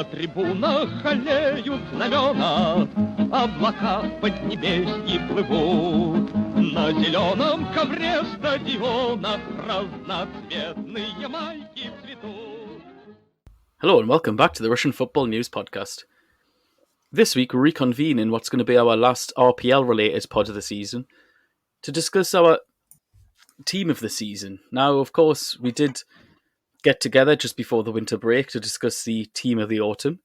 На трибунах аллеют знамена, облака в поднебесье плывут. На зеленом ковре стадиона разноцветные майки цветут. Hello and welcome back to the Russian Football News Podcast. This week we reconvene in what's going to be our last RPL related pod of the season to discuss our team of the season. Now, of course, we did get together just before the winter break to discuss the team of the autumn.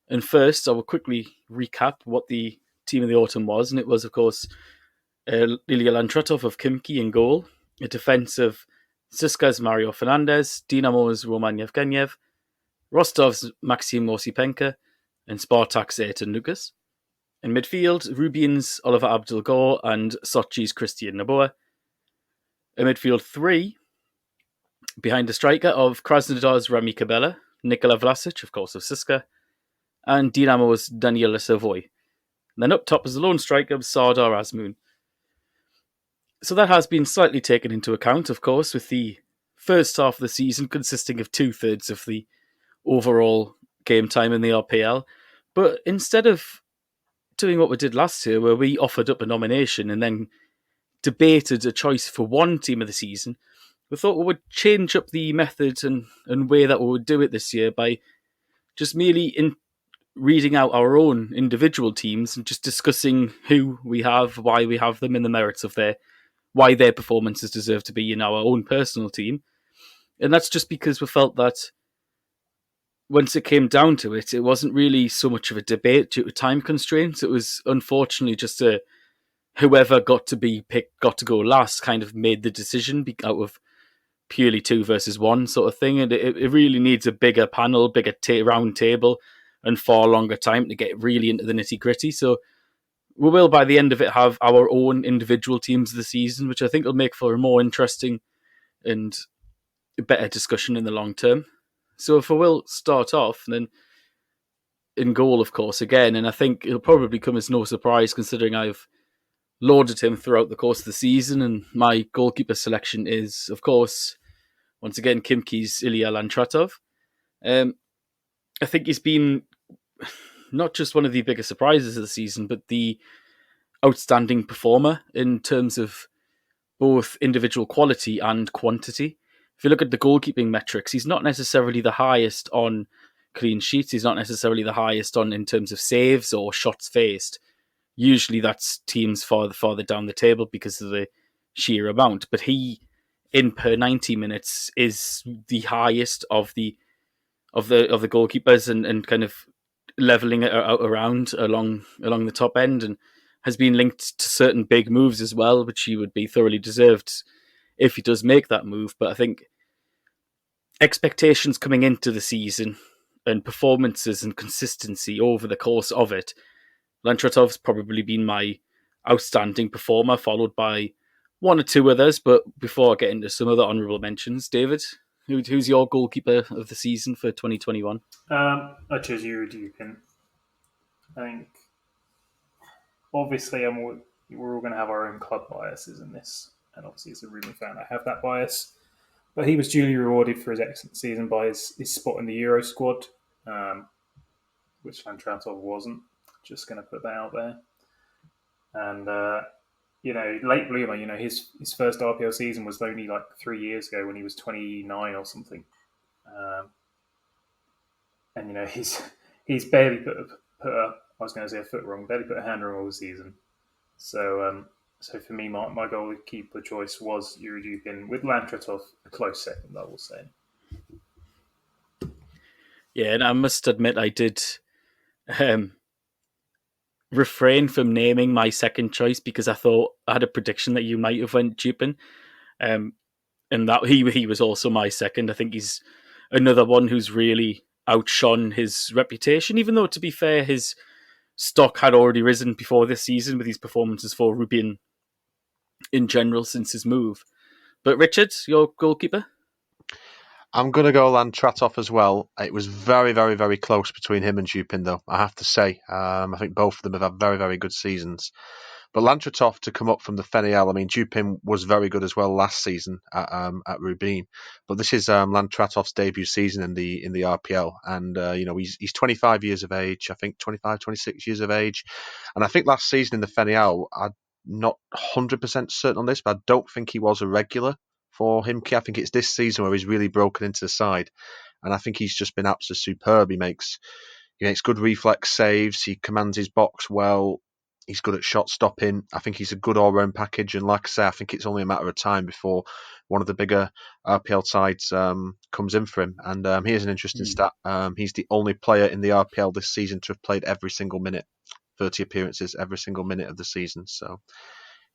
And first, I will quickly recap what the team of the autumn was. And it was, of course, Ilya Lantratov of Khimki in goal, a defence of Siska's Mario Fernandez, Dinamo's Roman Yevgenyev, Rostov's Maxim Osipenko, and Spartak's Ayrton Lucas. In midfield, Rubin's Oliver Abdul-Gore and Sochi's Christian Naboa. A midfield three, behind the striker of Krasnodar's Rami Kabela, Nikola Vlasic, of course, of Siska, and Dinamo's Daniela Savoy. And then up top is the lone striker, Sardar Azmoun. So that has been slightly taken into account, of course, with the first half of the season consisting of 2/3 of the overall game time in the RPL. But instead of doing what we did last year, where we offered up a nomination and then debated a choice for one team of the season, we thought we would change up the method and way that we would do it this year by just merely reading out our own individual teams and just discussing who we have, why we have them, and the merits of why their performances deserve to be in our own personal team. And that's just because we felt that once it came down to it, it wasn't really so much of a debate due to time constraints. It was unfortunately just whoever got to be picked, got to go last, kind of made the decision out of purely 2 versus 1 sort of thing. And it really needs a bigger panel, bigger round table, and far longer time to get really into the nitty gritty. So we will, by the end of it, have our own individual teams of the season, which I think will make for a more interesting and better discussion in the long term. So if I will start off, then in goal, of course, again, and I think it'll probably come as no surprise considering I've lauded him throughout the course of the season, and my goalkeeper selection is, of course, once again, Khimki's Ilya Lantratov. I think he's been not just one of the biggest surprises of the season, but the outstanding performer in terms of both individual quality and quantity. If you look at the goalkeeping metrics, he's not necessarily the highest on clean sheets. He's not necessarily the highest in terms of saves or shots faced. Usually that's teams farther down the table because of the sheer amount. But he, in per 90 minutes, is the highest of the goalkeepers and kind of leveling it out around along the top end, and has been linked to certain big moves as well, which he would be thoroughly deserved if he does make that move. But I think expectations coming into the season and performances and consistency over the course of it, Lantratov's probably been my outstanding performer, followed by one or two others. But before I get into some other honourable mentions, David, who's your goalkeeper of the season for 2021? I chose Yuri Dupin. I think, obviously, we're all going to have our own club biases in this. And obviously, as a Rubin fan, I have that bias. But he was duly rewarded for his excellent season by his spot in the Euro squad, which Lantratov wasn't. Just going to put that out there. And, late bloomer, his first RPL season was only like 3 years ago when he was 29 or something. And, he's barely put a foot wrong, barely put a hand wrong all season. So for me, my goalkeeper choice was Yuri Dupin, with Lantratov a close second, I will say. Yeah, and I must admit I did refrain from naming my second choice because I thought I had a prediction that you might have went Dupin, and that he was also my second. I think he's another one who's really outshone his reputation, even though, to be fair, his stock had already risen before this season with his performances for Rubin in general since his move. But Richard, your goalkeeper? I'm going to go Lantratov as well. It was very, very, very close between him and Dupin, though, I have to say. I think both of them have had very, very good seasons. But Lantratov to come up from the FNL, I mean, Dupin was very good as well last season at Rubin, but this is Lantratov's debut season in the RPL, and he's 25 years of age, I think 25, 26 years of age, and I think last season in the FNL, I'm not 100% certain on this, but I don't think he was a regular for Himki. I think it's this season where he's really broken into the side, and I think he's just been absolutely superb. He makes good reflex saves. He commands his box well. He's good at shot stopping. I think he's a good all-round package. And like I say, I think it's only a matter of time before one of the bigger RPL sides comes in for him. And here's an interesting stat. He's the only player in the RPL this season to have played every single minute, 30 appearances, every single minute of the season. So,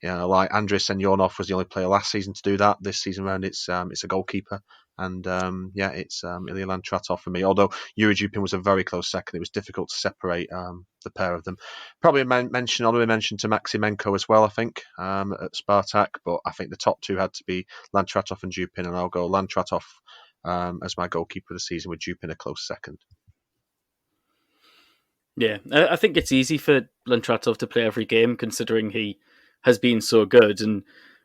like Andres Senyornov was the only player last season to do that. This season round, it's a goalkeeper. And it's Ilya Lantratov for me. Although Yuri Dupin was a very close second, it was difficult to separate the pair of them. Probably honorary mention to Maximenko as well, I think, at Spartak. But I think the top two had to be Lantratov and Dupin, and I'll go Lantratov as my goalkeeper of the season, with Dupin a close second. Yeah, I think it's easy for Lantratov to play every game, considering he has been so good. And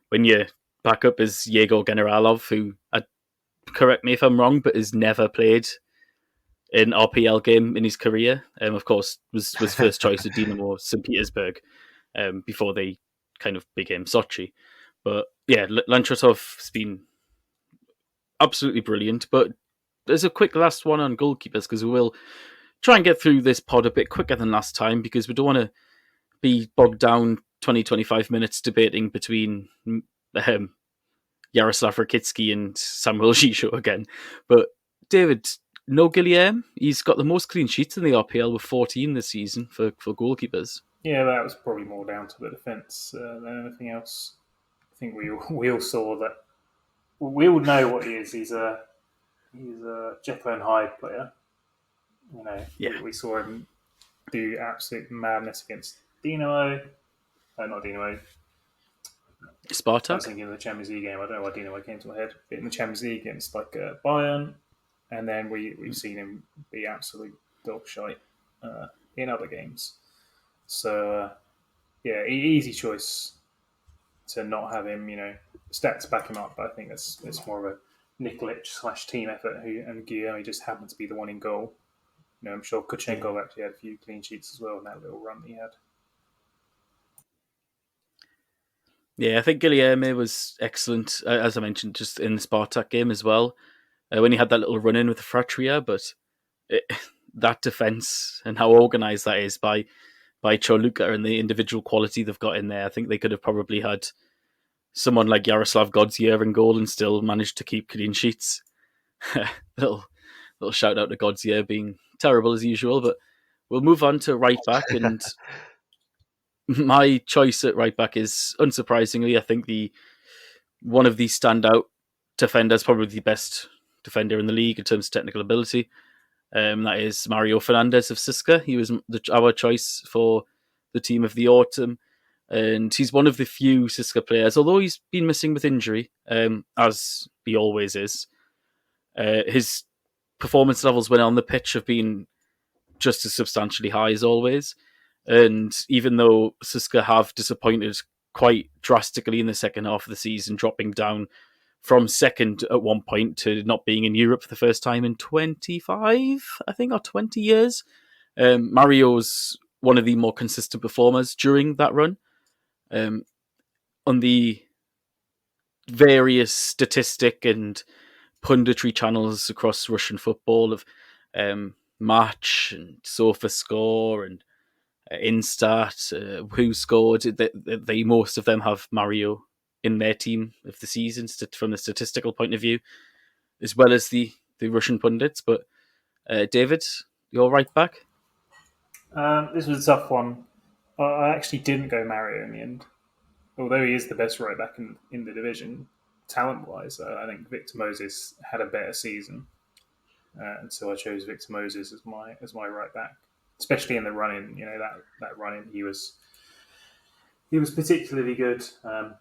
when your backup is Yegor Generalov, who, correct me if I'm wrong, but has never played an RPL game in his career. Of course, was first choice of Dynamo St. Petersburg before they kind of became Sochi. But yeah, Lantratov's been absolutely brilliant. But there's a quick last one on goalkeepers, because we will try and get through this pod a bit quicker than last time, because we don't want to be bogged down 20-25 minutes debating between Yaroslav Rakitsky and Samuel Zizou again. But David, no Guillaume, he's got the most clean sheets in the RPL with 14 this season for goalkeepers. Yeah, that was probably more down to the defence than anything else. I think we all saw that. We all know what he is. He's a Jekyll and Hyde player. We saw him do absolute madness against Dinamo. Not Dinamo. Spartak? I was thinking of the Champions League game. I don't know why Dinamo came to my head. But in the Champions League against Bayern, and then we've seen him be absolute dog shite in other games. So easy choice to not have him. Stats back him up, but I think it's more of a Nikolic / team effort. And Guillaume just happened to be the one in goal. I'm sure Kuchenko actually had a few clean sheets as well in that little run that he had. Yeah, I think Guilherme was excellent, as I mentioned, just in the Spartak game as well, when he had that little run-in with the Fratria, but that defence and how organised that is by Choluka and the individual quality they've got in there, I think they could have probably had someone like Yaroslav Godzier in goal and still managed to keep clean sheets. little shout out to Godzier being terrible as usual, but we'll move on to right back, and my choice at right back is, unsurprisingly, I think one of the standout defenders, probably the best defender in the league in terms of technical ability. That is Mario Fernandez of CSKA. He was our choice for the team of the autumn, and he's one of the few CSKA players, although he's been missing with injury, as he always is. His performance levels when on the pitch have been just as substantially high as always. And even though CSKA have disappointed quite drastically in the second half of the season, dropping down from second at one point to not being in Europe for the first time in 25, I think, or 20 years, Mario's one of the more consistent performers during that run. On the various statistic and punditry channels across Russian football of Match and SofaScore and Instat, who scored, they most of them have Mario in their team of the season from the statistical point of view, as well as the Russian pundits. But David, you're right back. This was a tough one. I actually didn't go Mario in the end, although he is the best right back in the division, talent-wise. I think Victor Moses had a better season, and so I chose Victor Moses as my right back. Especially in the run-in, that run-in, he was particularly good.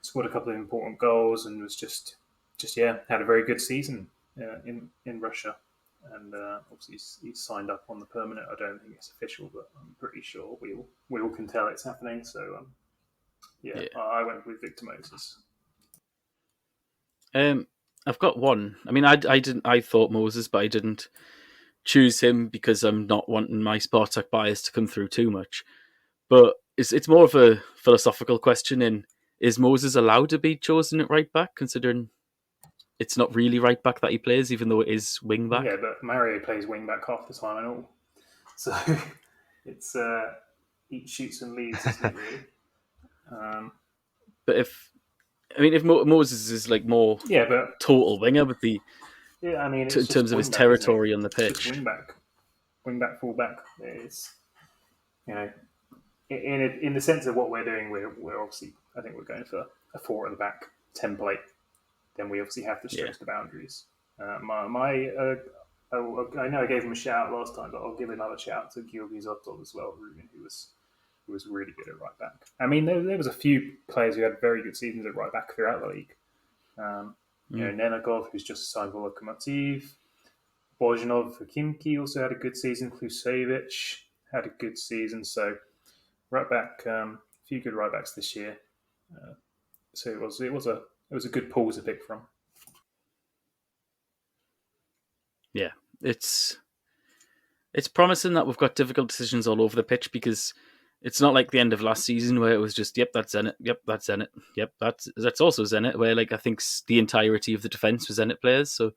Scored a couple of important goals and was just had a very good season in Russia. And obviously he's signed up on the permanent. I don't think it's official, but I'm pretty sure we all can tell it's happening. So Yeah, I went with Victor Moses. I've got one. I mean, I didn't. I thought Moses, but I didn't choose him because I'm not wanting my Spartak bias to come through too much. But it's more of a philosophical question. In is Moses allowed to be chosen at right back, considering it's not really right back that he plays, even though it is wing back? Yeah, but Mario plays wing back half the time and all. So it's eat, shoots and leaves, isn't it, really? But if Moses is like more total winger, but it's in terms of his territory on the pitch, it's just wing back, full back. It's in the sense of what we're doing, we're obviously, I think we're going for a 4 at the back template. Then we obviously have to stretch the boundaries. I know I gave him a shout out last time, but I'll give another shout out to Georgi Zotov as well, Ruben, who was really good at right back. I mean, there was a few players who had very good seasons at right back throughout the league. Nenagov, who's just signed for Lokomotiv. Bozhinov for Khimki also had a good season. Klusevic had a good season. So right back, a few good right backs this year. So it was a good pool to pick from. Yeah, it's promising that we've got difficult decisions all over the pitch, because it's not like the end of last season where it was just, yep, that's Zenit, yep, that's Zenit, yep, that's also Zenit, where like I think the entirety of the defence was Zenit players. So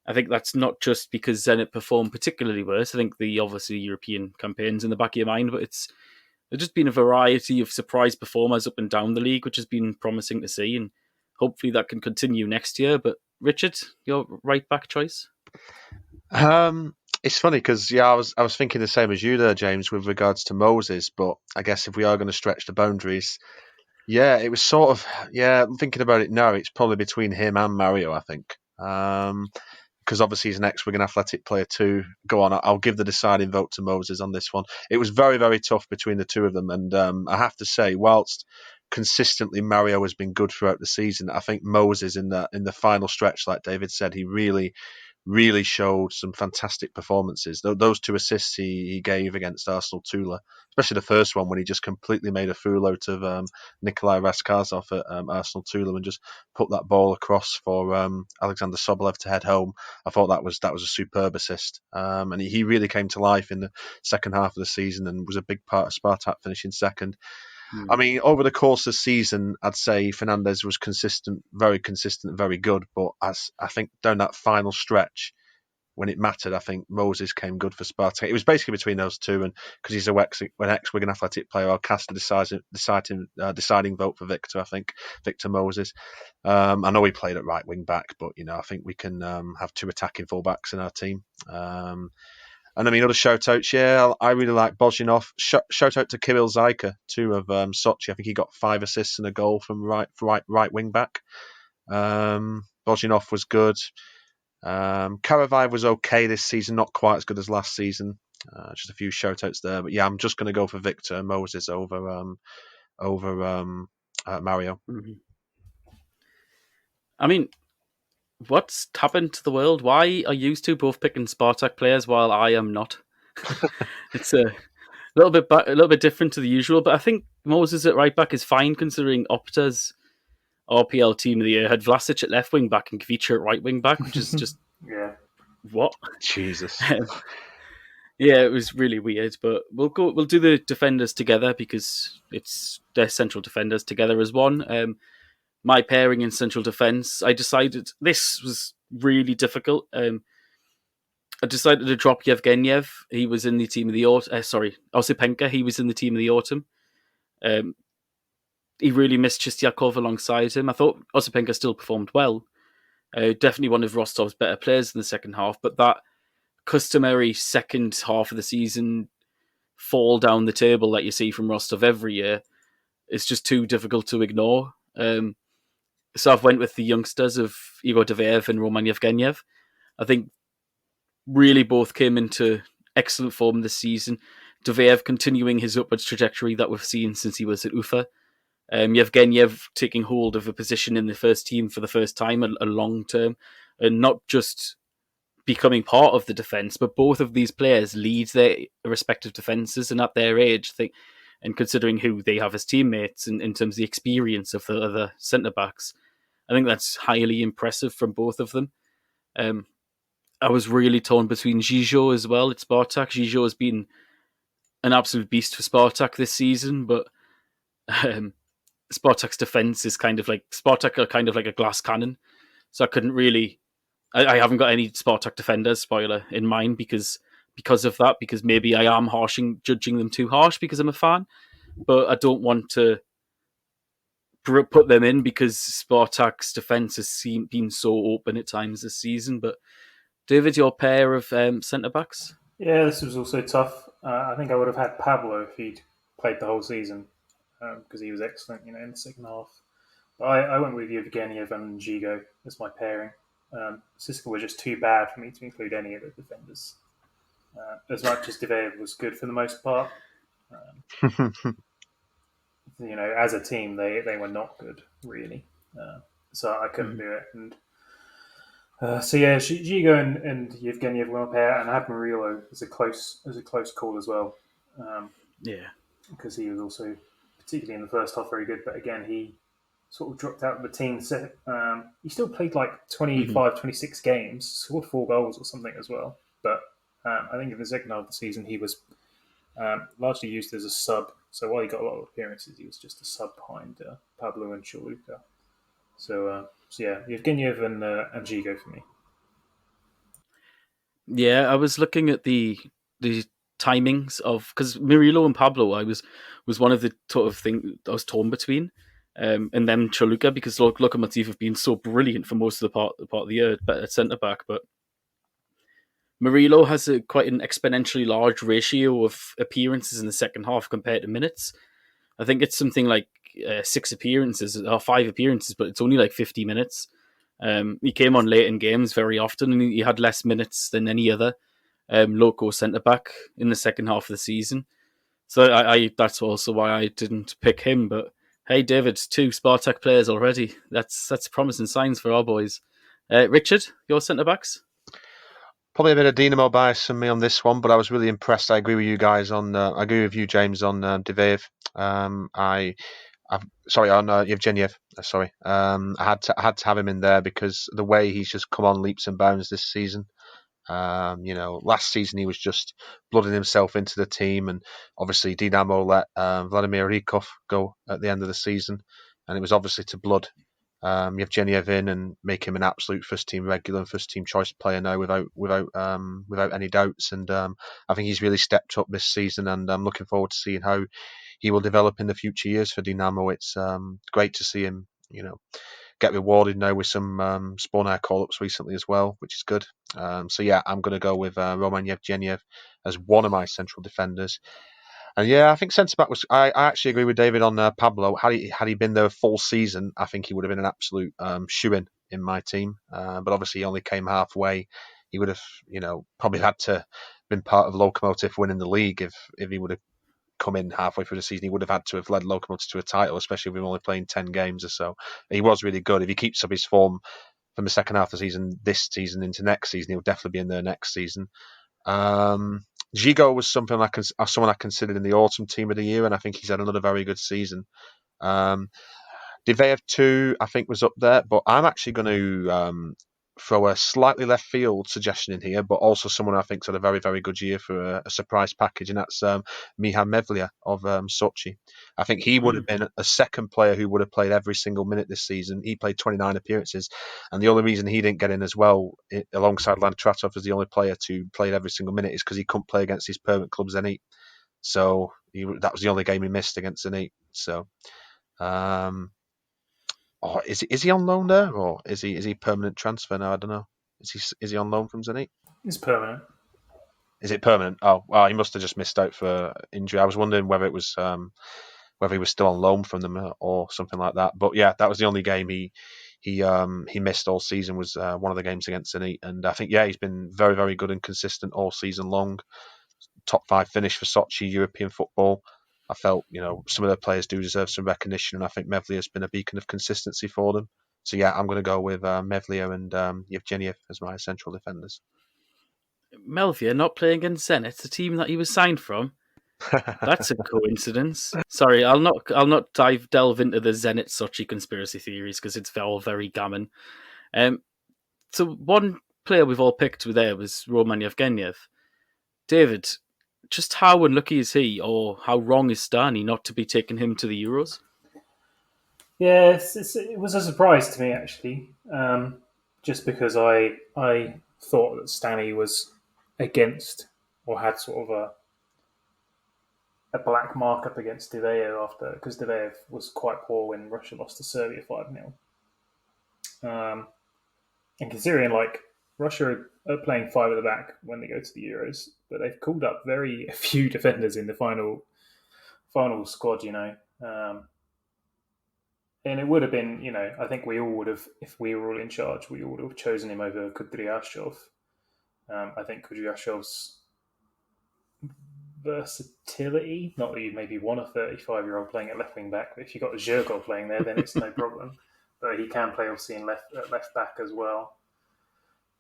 I think that's not just because Zenit performed particularly worse. I think the obviously European campaigns in the back of your mind, but there's just been a variety of surprise performers up and down the league, which has been promising to see, and hopefully that can continue next year. But Richard, your right back choice? It's funny because I was thinking the same as you there, James, with regards to Moses. But I guess if we are going to stretch the boundaries, it was sort of I'm thinking about it now. It's probably between him and Mario, I think. Because obviously he's an ex-Wigan Athletic player too. Go on, I'll give the deciding vote to Moses on this one. It was very, very tough between the two of them, and I have to say, whilst consistently Mario has been good throughout the season, I think Moses in the final stretch, like David said, he really showed some fantastic performances. Those 2 assists he gave against Arsenal Tula, especially the first one when he just completely made a fool out of Nikolai Raskazov at Arsenal Tula and just put that ball across for Alexander Sobolev to head home. I thought that was a superb assist, and he really came to life in the second half of the season and was a big part of Spartak finishing second. I mean, over the course of the season, I'd say Fernandez was consistent, very good. But as I think down that final stretch, when it mattered, I think Moses came good for Spartak. It was basically between those two, and because he's an ex-Wigan Athletic player, I'll cast a deciding vote for Victor. I think Victor Moses. I know he played at right wing back, but I think we can have 2 attacking fullbacks in our team. And I mean, other shout-outs, I really like Bozhinov. Shout-out to Kirill Zaika, too, of Sochi. I think he got 5 assists and a goal from right wing-back. Bozhinov was good. Karavayev was okay this season, not quite as good as last season. Just a few shout-outs there. But I'm just going to go for Victor Moses over Mario. Mm-hmm. I mean, what's happened to the world? Why are you two both picking Spartak players while I am not? It's a little bit different to the usual, but I think Moses at right back is fine considering Opta's RPL team of the year had Vlasic at left wing back and Kvicha at right wing back, which is just what? Jesus. It was really weird, but we'll do the defenders together because it's their central defenders together as one. My pairing in central defence, I decided this was really difficult. I decided to drop Yevgeniev. He was in the team of the autumn. Osipenka. He was in the team of the autumn. He really missed Chistyakov alongside him. I thought Osipenka still performed well. Definitely one of Rostov's better players in the second half, but that customary second half of the season fall down the table that you see from Rostov every year is just too difficult to ignore. So I've went with the youngsters of Igor Doviev and Roman Yevgeniev. I think really both came into excellent form this season. Doviev continuing his upwards trajectory that we've seen since he was at Ufa. Yevgeniev taking hold of a position in the first team for the first time, a long term, and not just becoming part of the defence, but both of these players lead their respective defences, and at their age, I think and considering who they have as teammates in terms of the experience of the other centre backs, I think that's highly impressive from both of them. I was really torn between Gigot as well at Spartak. Gigot has been an absolute beast for Spartak this season, but Spartak's defense is Spartak are kind of like a glass cannon. So I couldn't really. I haven't got any Spartak defenders, spoiler, in mind because of that. Because maybe I am judging them too harsh because I'm a fan, but I don't want to put them in because Spartak's defense has been so open at times this season. But David, your pair of centre backs? Yeah, this was also tough. I think I would have had Pablo if he'd played the whole season because he was excellent, in the second half. But I went with Yevgeniev and Gigot as my pairing. Siska were just too bad for me to include any of the defenders. As much as Diveyev was good for the most part, as a team, they were not good, really. So I couldn't do it. And Gigot and Yevgeniev were my pair, and I had Murillo as a close call as well. Because he was also, particularly in the first half, very good. But again, he sort of dropped out of the team. He still played like 25, 26 games, scored 4 goals or something as well. But I think in the second half of the season, he was largely used as a sub. So while he got a lot of appearances, he was just a sub behind Pablo and Choluka. So yeah, Yevgeniev and Gigot for me. Yeah, I was looking at the timings of, because Murillo and Pablo, I was one of the sort of thing I was torn between, and then Choluka, because Lokomotiv have been so brilliant for most of the part of the year at centre back, but Murillo has quite an exponentially large ratio of appearances in the second half compared to minutes. I think it's something like 6 appearances or 5 appearances, but it's only like 50 minutes. He came on late in games very often, and he had less minutes than any other loco centre back in the second half of the season. So I that's also why I didn't pick him. But hey, David, 2 Spartak players already. That's promising signs for our boys. Richard, your centre backs? Probably a bit of Dynamo bias from me on this one, but I was really impressed. I agree with you guys on. I agree with you, James, on Diveyev. On Yevgeniev. Sorry, I had to have him in there because the way he's just come on leaps and bounds this season. Last season he was just blooding himself into the team, and obviously Dynamo let Vladimir Rykov go at the end of the season, and it was obviously to blood Yevgeniev in and make him an absolute first team regular and first team choice player now without any doubts. And I think he's really stepped up this season, and I'm looking forward to seeing how he will develop in the future years for Dynamo. It's great to see him, get rewarded now with some Spornair call-ups recently as well, which is good. So yeah, I'm going to go with Roman Yevgeniev as one of my central defenders. And yeah, I think centre back was. I actually agree with David on Pablo. Had he been there a full season, I think he would have been an absolute shoo-in in my team. But obviously, he only came halfway. He would have, probably had to been part of Lokomotiv winning the league if he would have come in halfway through the season. He would have had to have led Lokomotiv to a title, especially with him only playing 10 games or so. He was really good. If he keeps up his form from the second half of the season, this season into next season, he'll definitely be in there next season. Gigot was someone I considered in the autumn team of the year, and I think he's had another very good season. Diveyev too, I think, was up there, but I'm actually going to throw a slightly left field suggestion in here, but also someone I think's had a very, very good year for a surprise package, and that's Miha Mevlia of Sochi. I think he would have been a second player who would have played every single minute this season. He played 29 appearances, and the only reason he didn't get in as well, alongside Landtratov as the only player to play every single minute, is because he couldn't play against his permanent club Zenit. So that was the only game he missed against Zenit. So. Is he on loan there, or is he permanent transfer now? I don't know. Is he on loan from Zenit? It's permanent. Is it permanent? Oh, well, he must have just missed out for injury. I was wondering whether it was whether he was still on loan from them or something like that. But yeah, that was the only game he missed all season, was one of the games against Zenit. And I think he's been very, very good and consistent all season long. Top 5 finish for Sochi European football. I felt, some of the players do deserve some recognition, and I think Mevlia has been a beacon of consistency for them. So yeah, I'm going to go with Mevlia and Yevgeniev as my central defenders. Mevlia not playing against Zenit, the team that he was signed from. That's a coincidence. Sorry, I'll not delve into the Zenit Sochi conspiracy theories because it's all very gammon. So one player we've all picked there was Roman Yevgenyev. David, just how unlucky is he, or how wrong is Stani not to be taking him to the Euros? Yeah, it was a surprise to me actually, just because I thought that Stanley was against or had sort of a black mark up against Diveyev after, because Diveyev was quite poor when Russia lost to Serbia 5-0. And considering like Russia are playing five at the back when they go to the Euros, but they've called up very few defenders in the final squad, and it would have been, I think we all would have, if we were all in charge, we all would have chosen him over Kudryashov. I think Kudryashov's versatility, not that you maybe want a 35-year-old playing at left wing back, but if you've got Zhirkov playing there, then it's no problem. But he can play obviously in left back as well,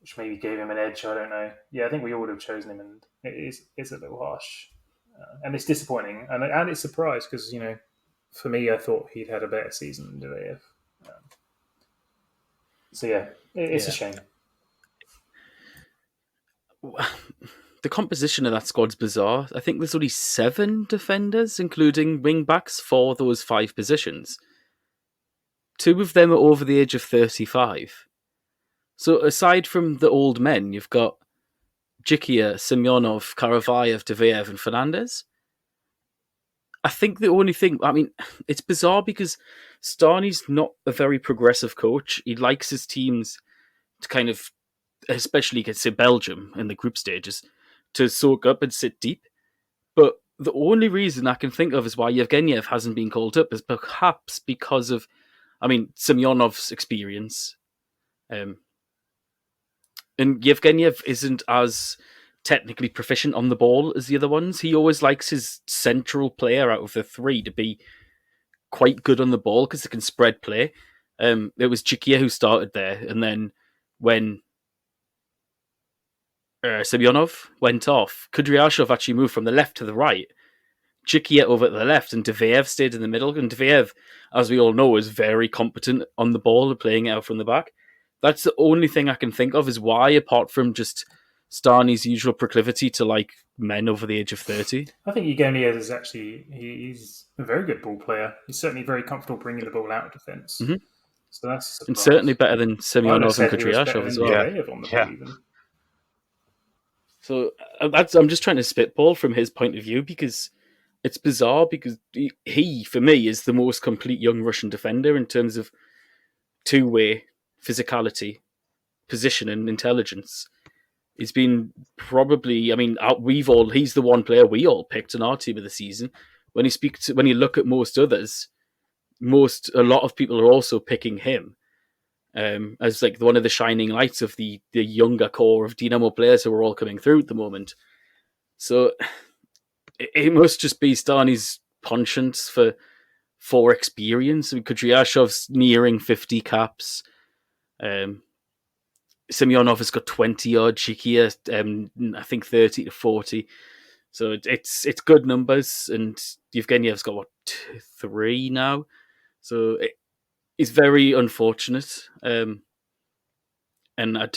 which maybe gave him an edge. I don't know. Yeah, I think we all would have chosen him, and it's a little harsh, and it's disappointing, and it's a surprise because for me, I thought he'd had a better season than Diveyev. So yeah, it's a shame. The composition of that squad's bizarre. I think there's only 7 defenders, including wing backs, for those 5 positions. 2 of them are over the age of 35. So aside from the old men, you've got Jikia, Semyonov, Karavayev, Diveyev, and Fernandez. I think the only thing, it's bizarre because Stani's not a very progressive coach. He likes his teams to kind of, especially against, say, Belgium in the group stages, to soak up and sit deep. But the only reason I can think of is why Yevgenyev hasn't been called up is perhaps because of, Semyonov's experience. And Yevgenyev isn't as technically proficient on the ball as the other ones. He always likes his central player out of the 3 to be quite good on the ball because they can spread play. It was Jikia who started there, and then when Semyonov went off, Kudryashov actually moved from the left to the right, Jikia over to the left, and Diveyev stayed in the middle. And Diveyev, as we all know, is very competent on the ball and playing it out from the back. That's the only thing I can think of is why, apart from just Stani's usual proclivity to like men over the age of 30. I think Yevgenyev is actually, he's a very good ball player. He's certainly very comfortable bringing the ball out of defence. Mm-hmm. So that's and certainly better than Semyonov and Kudryashov as well. On the ball even. So I'm just trying to spitball from his point of view because it's bizarre because he, for me, is the most complete young Russian defender in terms of two-way physicality, position, and intelligence. He's been probably, he's the one player we all picked in our team of the season. When you look at most others, a lot of people are also picking him as like one of the shining lights of the younger core of Dynamo players who are all coming through at the moment. So it must just be Stani's penchant for experience. Kudryashov's nearing 50 caps. Semyonov has got 20 odd. Jikia, I think 30 to 40. So it's good numbers, and Yevgenyev's got 3 now. So it's very unfortunate, and I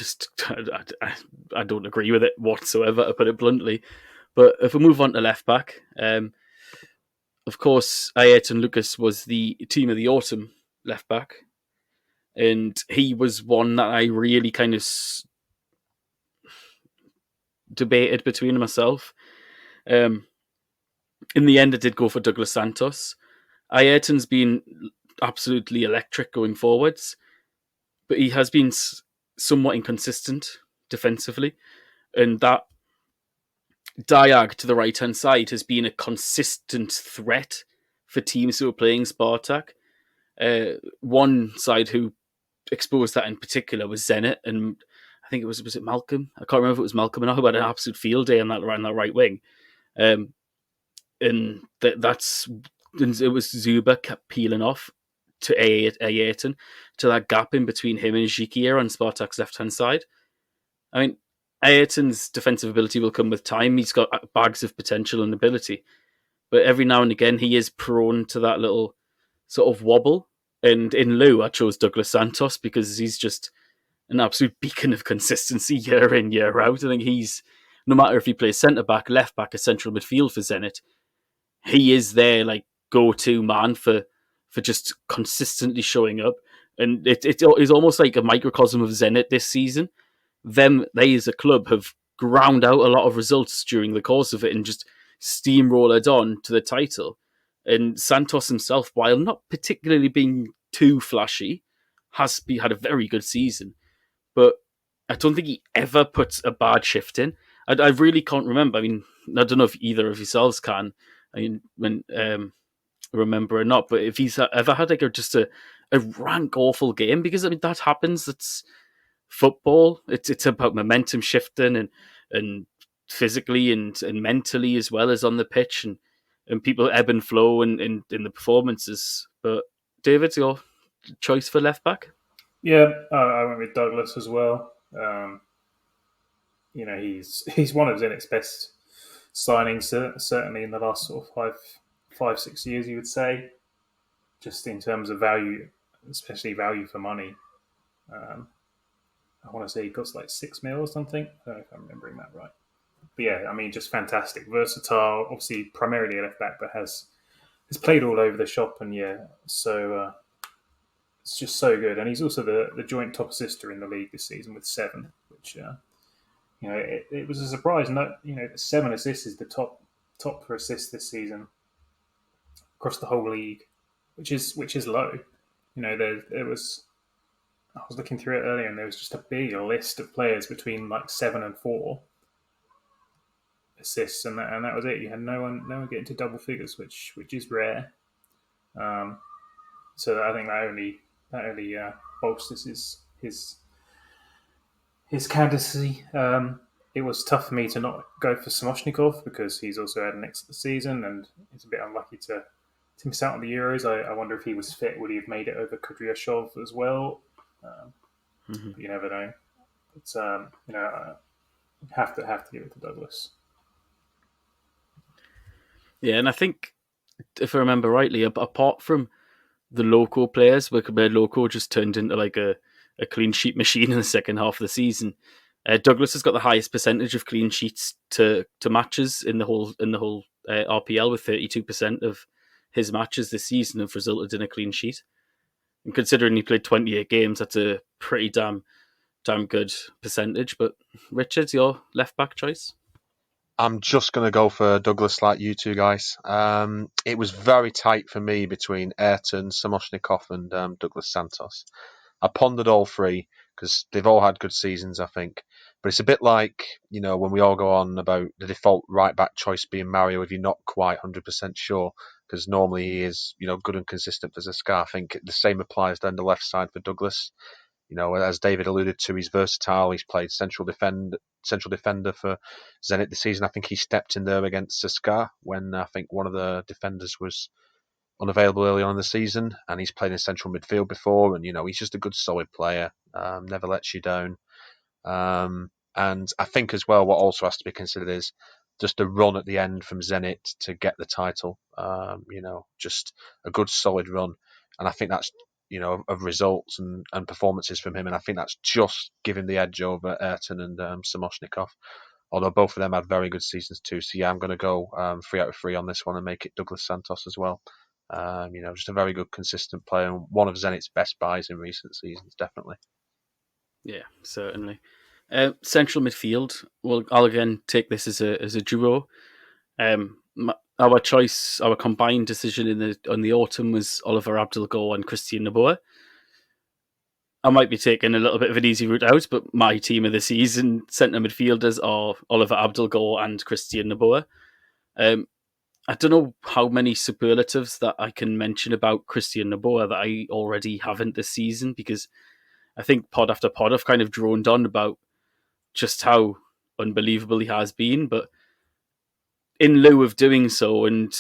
don't agree with it whatsoever, to put it bluntly. But if we move on to left back, of course, Ayrton Lucas was the team of the autumn left back. And he was one that I really kind of debated between myself. In the end, I did go for Douglas Santos. Ayrton's been absolutely electric going forwards, but he has been somewhat inconsistent defensively. And that Diag to the right-hand side has been a consistent threat for teams who are playing Spartak. One side who exposed that in particular was Zenit, and I think was it Malcolm? I can't remember if it was Malcolm or not, who had an absolute field day on that right wing. And it was Zuba kept peeling off to Ayrton, to that gap in between him and Jikia on Spartak's left-hand side. Ayrton's defensive ability will come with time. He's got bags of potential and ability. but every now and again he is prone to that little sort of wobble. And in lieu, I chose Douglas Santos because he's just an absolute beacon of consistency year in, year out. I think he's, no matter if he plays centre back, left back, or central midfield for Zenit, he is their like go-to man for just consistently showing up. And it is almost like a microcosm of Zenit this season. They as a club have ground out a lot of results during the course of it and just steamrolled on to the title. And Santos himself, while not particularly being too flashy, had a very good season. But I don't think he ever puts a bad shift in. I really can't remember. I mean, I don't know if either of yourselves can. I mean, when remember or not, but if he's ever had like just a rank awful game, because I mean that happens. It's football. It's about momentum shifting and physically and mentally as well as on the pitch, and people ebb and flow in the performances. But David, your choice for left back? Yeah, I went with Douglas as well. He's one of Zenit's best signings, certainly in the last sort of 5-6 years, you would say, just in terms of value, especially value for money. I want to say he costs like 6 mil or something. I don't know if I'm remembering that right. But yeah, I mean, just fantastic, versatile. Obviously, primarily a left back, but has played all over the shop, and so it's just so good. And he's also the joint top assister in the league this season with 7, which it was a surprise. 7 assists is the top for assists this season across the whole league, which is low. There was. I was looking through it earlier, and there was just a big list of players between like 7 and 4 assists, and that was it. You had no one getting to double figures, which is rare. So I think that only bolsters his candidacy. It was tough for me to not go for Samoshnikov because he's also had an excellent season, and it's a bit unlucky to miss out on the Euros. I wonder if he was fit, would he have made it over Kudryashov as well? But you never know. It's have to give it to Douglas. Yeah, and I think if I remember rightly, apart from the local players, where local just turned into like a clean sheet machine in the second half of the season, Douglas has got the highest percentage of clean sheets to matches in the whole RPL, with 32% of his matches this season have resulted in a clean sheet. And considering he played 28 games, that's a pretty damn good percentage. But Richard, your left back choice? I'm just going to go for Douglas like you two guys. It was very tight for me between Ayrton, Samoshnikov and Douglas Santos. I pondered all three because they've all had good seasons, I think. But it's a bit like, when we all go on about the default right back choice being Mario if you're not quite 100% sure, because normally he is, good and consistent for Zaska. I think the same applies down the left side for Douglas. As David alluded to, he's versatile. He's played central defender for Zenit this season. I think he stepped in there against Zaska when I think one of the defenders was unavailable early on in the season, and he's played in central midfield before, and he's just a good solid player, never lets you down. And I think as well what also has to be considered is just the run at the end from Zenit to get the title. Just a good solid run, and I think that's of results and performances from him, and I think that's just giving the edge over Ayrton and Samoshnikov, although both of them had very good seasons too. So yeah, I'm going to go 3 out of 3 on this one and make it Douglas Santos as well. Just a very good, consistent player, and one of Zenit's best buys in recent seasons, definitely. Yeah, certainly. Central midfield. Well, I'll again take this as a duo. Our choice, our combined decision in the autumn was Oliver Abdul-Gor and Christian Noboa. I might be taking a little bit of an easy route out, but my team of the season centre midfielders are Oliver Abdul-Gor and Christian Noboa. I don't know how many superlatives that I can mention about Christian Noboa that I already haven't this season, because I think pod after pod I've kind of droned on about just how unbelievable he has been, but in lieu of doing so and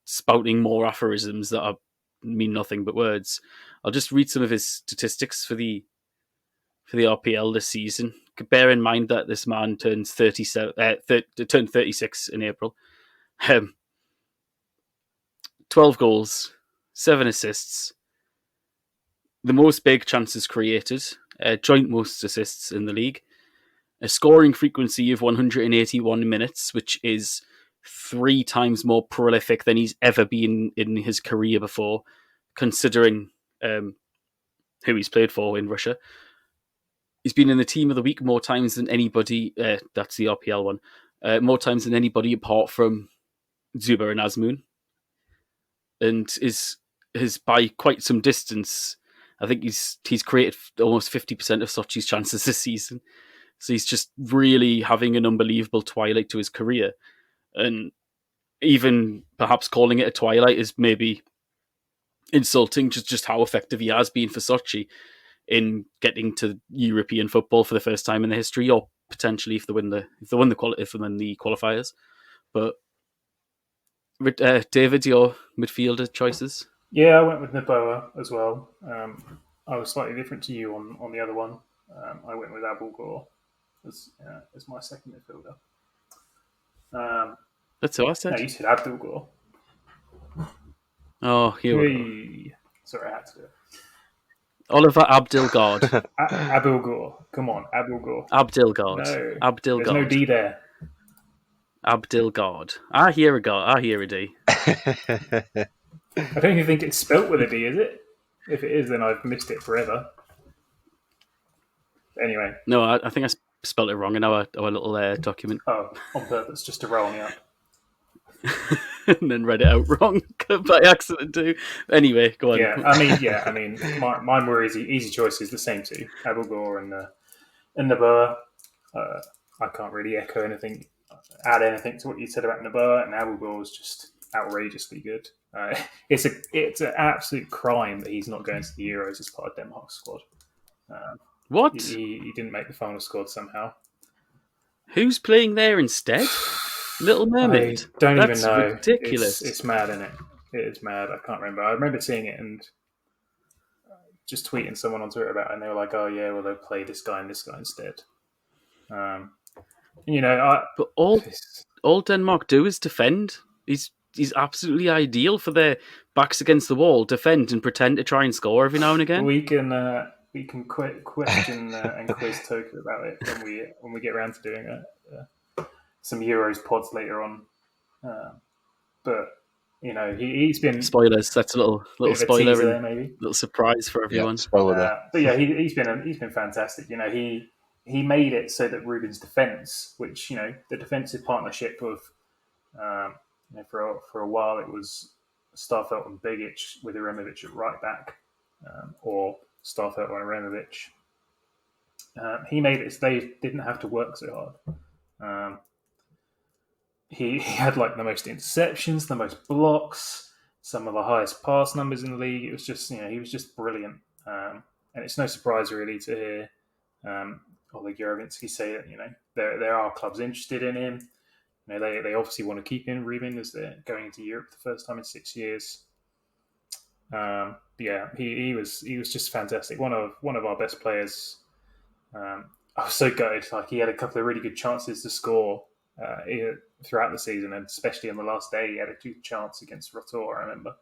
spouting more aphorisms that mean nothing but words, I'll just read some of his statistics for the RPL this season. Bear in mind that this man turned 36 in April. 12 goals, 7 assists, the most big chances created, joint most assists in the league, a scoring frequency of 181 minutes, which is 3 times more prolific than he's ever been in his career before, considering who he's played for in Russia. He's been in the team of the week more times than anybody. That's the RPL one. More times than anybody apart from Zuba and Azmoun. And is by quite some distance. I think he's created almost 50% of Sochi's chances this season. So he's just really having an unbelievable twilight to his career. And even perhaps calling it a twilight is maybe insulting, just how effective he has been for Sochi in getting to European football for the first time in their history, or potentially if they win the qualifiers. But David, your midfielder choices? Yeah, I went with Naboa as well. I was slightly different to you on the other one. I went with Abul Gore as my second midfielder. That's what I said. No, you said Abdul Gore. Oh, here we go. Sorry, I had to do it. Oliver Abdilgard. Abul Gore. Come on, Abul Gore. Abdilgard. No, Abdilgard. there's no D there. Abdilgard. I hear a D. I don't even think it's spelt with a D, is it? If it is, then I've missed it forever. Anyway. No, I think I spelled it wrong in our little document. Oh, on purpose, just to roll me up. And then read it out wrong by accident too. Anyway, go on. I mean, mine were easy choices, the same two, Abul Gore and Naboa. I can't really add anything to what you said about Naboa, and Abul Gore was just outrageously good. It's an absolute crime that he's not going to the Euros as part of Denmark's squad. What? He didn't make the final squad somehow. Who's playing there instead? Little Mermaid. I don't That's even know. Ridiculous. It's mad, isn't it? It is mad. I can't remember. I remember seeing it and just tweeting someone on Twitter about it, and they were like, "Oh yeah, well they'll play this guy and this guy instead." But all Denmark do is defend. He's absolutely ideal for their backs against the wall, defend and pretend to try and score every now and again. We can question and quiz Toku about it when we get around to doing some Euros pods later on. But he's been spoilers. That's a little spoiler there, maybe little surprise for everyone. Yeah, spoiler there. But yeah, he's been fantastic. He made it so that Rubin's defence, which the defensive partnership of for a while it was Starfelt and Begic with Iremovic at right back, or Starfelt and Iremovic. He made it so they didn't have to work so hard. He had the most interceptions, the most blocks, some of the highest pass numbers in the league. It was just he was just brilliant, and it's no surprise really to hear Oleg Yarovinsky say that there are clubs interested in him. They obviously want to keep in Rubin as they're going into Europe for the first time in 6 years. He was just fantastic. One of our best players. I was so gutted. He had a couple of really good chances to score throughout the season, and especially on the last day, he had a good chance against Rotor, I remember.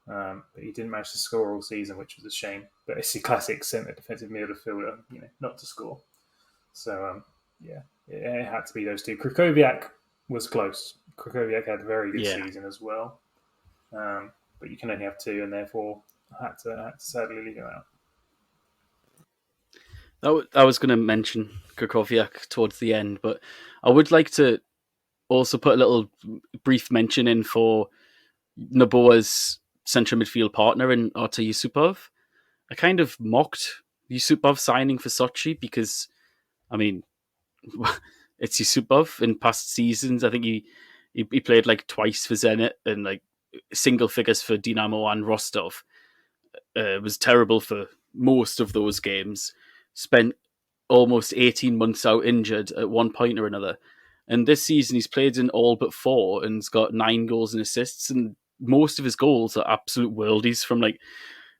But he didn't manage to score all season, which was a shame. But it's a classic centre defensive midfielder, not to score. So it had to be those two. Krychowiak was close. Krychowiak had a very good season as well. But you can only have two, and therefore I had to sadly leave him out. I was going to mention Krychowiak towards the end, but I would like to also put a little brief mention in for Naboa's central midfield partner in Artur Yusupov. I kind of mocked Yusupov signing for Sochi because, it's Yusupov. In past seasons, I think he played twice for Zenit and single figures for Dinamo and Rostov. Was terrible for most of those games. Spent almost 18 months out injured at one point or another. And this season he's played in all but 4 and has got 9 goals and assists, and most of his goals are absolute worldies from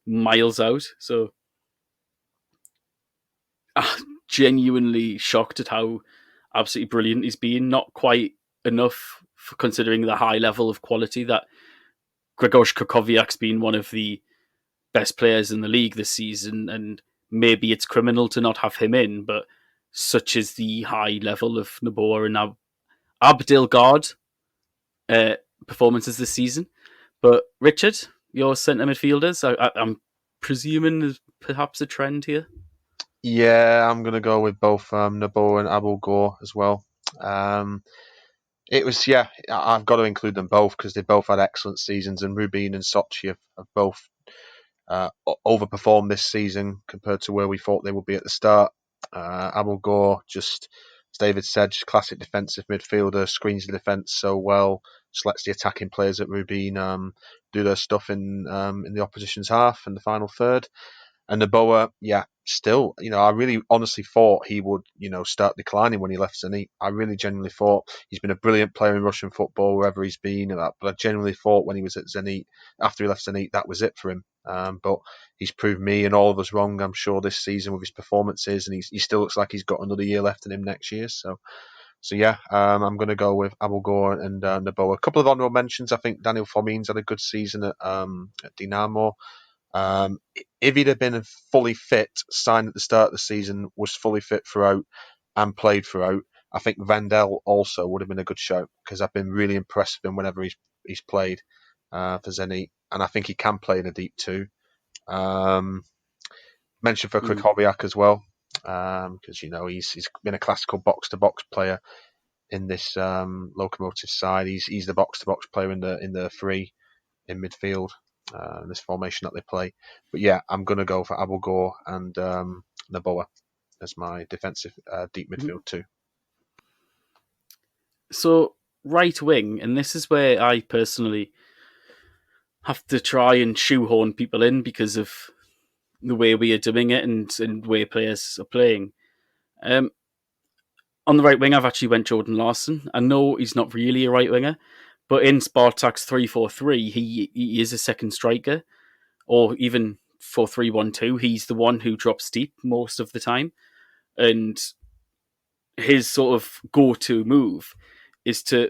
miles out. So genuinely shocked at how absolutely brilliant he's been. Not quite enough for considering the high level of quality that Grzegorz Krychowiak's been one of the best players in the league this season, and maybe it's criminal to not have him in, but such is the high level of Noboa and Abdelgard performances this season. But Richard, your centre midfielders, I'm presuming there's perhaps a trend here. Yeah, I'm going to go with both Noboa and Abel Gore as well. It was, I've got to include them both because they both had excellent seasons, and Rubin and Sochi have both overperformed this season compared to where we thought they would be at the start. Abel Gore, just as David said, just classic defensive midfielder, screens the defence so well, just lets the attacking players at Rubin do their stuff in the opposition's half and the final third. And Noboa, still, I really honestly thought he would, start declining when he left Zenit. I really genuinely thought he's been a brilliant player in Russian football wherever he's been. But I genuinely thought when he was at Zenit, after he left Zenit, that was it for him. But he's proved me and all of us wrong, I'm sure, this season with his performances, and he still looks like he's got another year left in him next year. So I'm going to go with Abel Gore and Noboa. A couple of honourable mentions. I think Daniel Fomin's had a good season at Dinamo. If he'd have been fully fit, signed at the start of the season, was fully fit throughout and played throughout, I think Vandel also would have been a good shout because I've been really impressed with him whenever he's played for Zenit, and I think he can play in a deep two. Mention for Krychowiak as well because he's been a classical box-to-box player in this Lokomotiv side. He's the box-to-box player in the three in midfield. This formation that they play. But I'm going to go for Abel Gore and Noboa as my defensive deep midfield too. So, right wing, and this is where I personally have to try and shoehorn people in because of the way we are doing it and the way players are playing. On the right wing, I've actually went Jordan Larsson. I know he's not really a right winger, but in Spartak's 3-4-3, he is a second striker, or even 4-3-1-2. He's the one who drops deep most of the time, and his sort of go-to move is to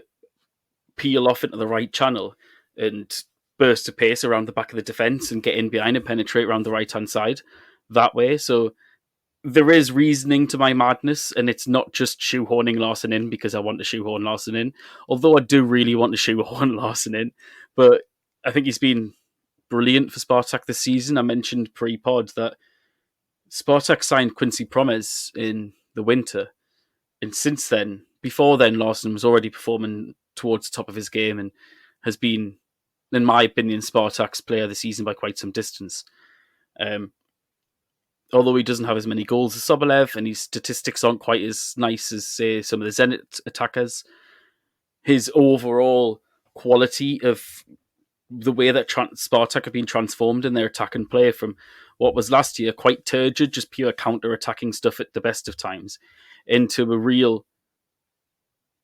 peel off into the right channel and burst of pace around the back of the defence and get in behind and penetrate around the right-hand side that way. So there is reasoning to my madness, and it's not just shoehorning Larsson in because I want to shoehorn Larsson in, although I do really want to shoehorn Larsson in. But I think he's been brilliant for Spartak this season. I mentioned pre-pod that Spartak signed Quincy Promes in the winter, and since then, before then, Larsson was already performing towards the top of his game and has been, in my opinion, Spartak's player of the season by quite some distance. Although he doesn't have as many goals as Sobolev, and his statistics aren't quite as nice as, say, some of the Zenit attackers, his overall quality of the way that Spartak have been transformed in their attack and play from what was last year quite turgid, just pure counter-attacking stuff at the best of times, into a real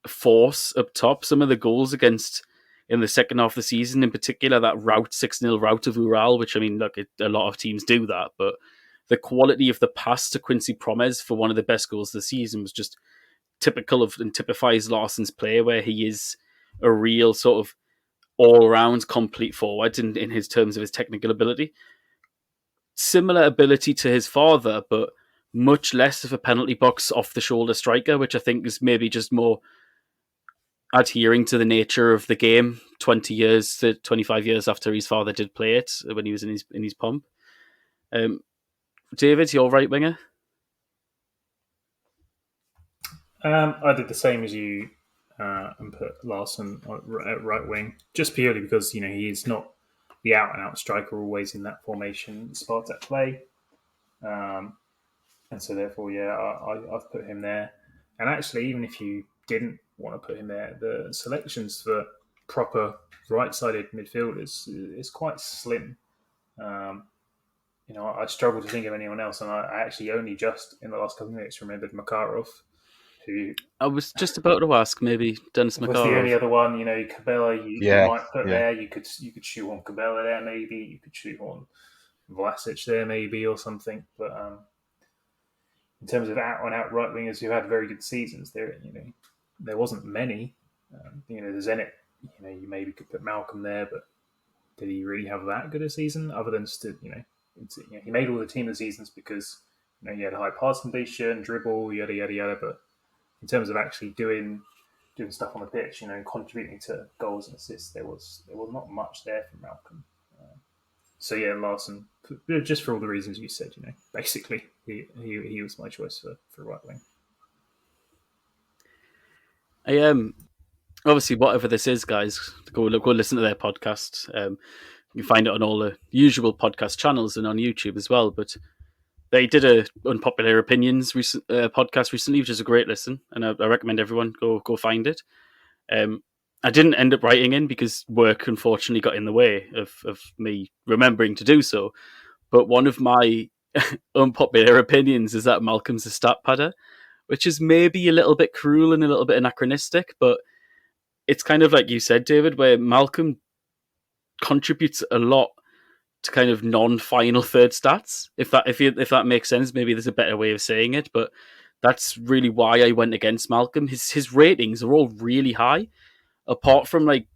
force up top. Some of the goals against in the second half of the season, in particular, that 6-0 rout of Ural, which, I mean, look, a lot of teams do that, but the quality of the pass to Quincy Promes for one of the best goals of the season was just typical of and typifies Larsson's play, where he is a real sort of all-round complete forward in his terms of his technical ability. Similar ability to his father, but much less of a penalty box off-the-shoulder striker, which I think is maybe just more adhering to the nature of the game 20 years to 25 years after his father did play it when he was in his pomp. David, your right winger? I did the same as you and put Larsson at right wing, just purely because he's not the out and out striker always in that formation Spartak play, and so therefore I've put him there. And actually, even if you didn't want to put him there, the selections for proper right-sided midfielders is quite slim. I struggle to think of anyone else, and I actually only just in the last couple of minutes remembered Makarov, who I was just about to ask maybe Dennis Makarov. Was the only other one. Kabela you might put there. You could shoot on Kabela there maybe. You could shoot on Vlasic there maybe or something. But in terms of out-and-out right wingers who had very good seasons, there wasn't many. The Zenit, you maybe could put Malcolm there, but did he really have that good a season? Other than just he made all the team of the seasons because he had high pass completion, dribble, yada yada yada. But in terms of actually doing stuff on the pitch, and contributing to goals and assists, there was not much there from Malcolm. So yeah, Larson, just for all the reasons you said, basically he was my choice for right wing. Obviously, whatever this is, guys, go listen to their podcast. You can find it on all the usual podcast channels and on YouTube as well. But they did a unpopular opinions podcast recently, which is a great listen, and I recommend everyone go find it. I didn't end up writing in because work unfortunately got in the way of me remembering to do so. But one of my unpopular opinions is that Malcolm's a stat padder, which is maybe a little bit cruel and a little bit anachronistic, but it's kind of like you said, David, where Malcolm contributes a lot to kind of non-final third stats. If that makes sense, maybe there's a better way of saying it, but that's really why I went against Malcolm. His ratings are all really high, apart from like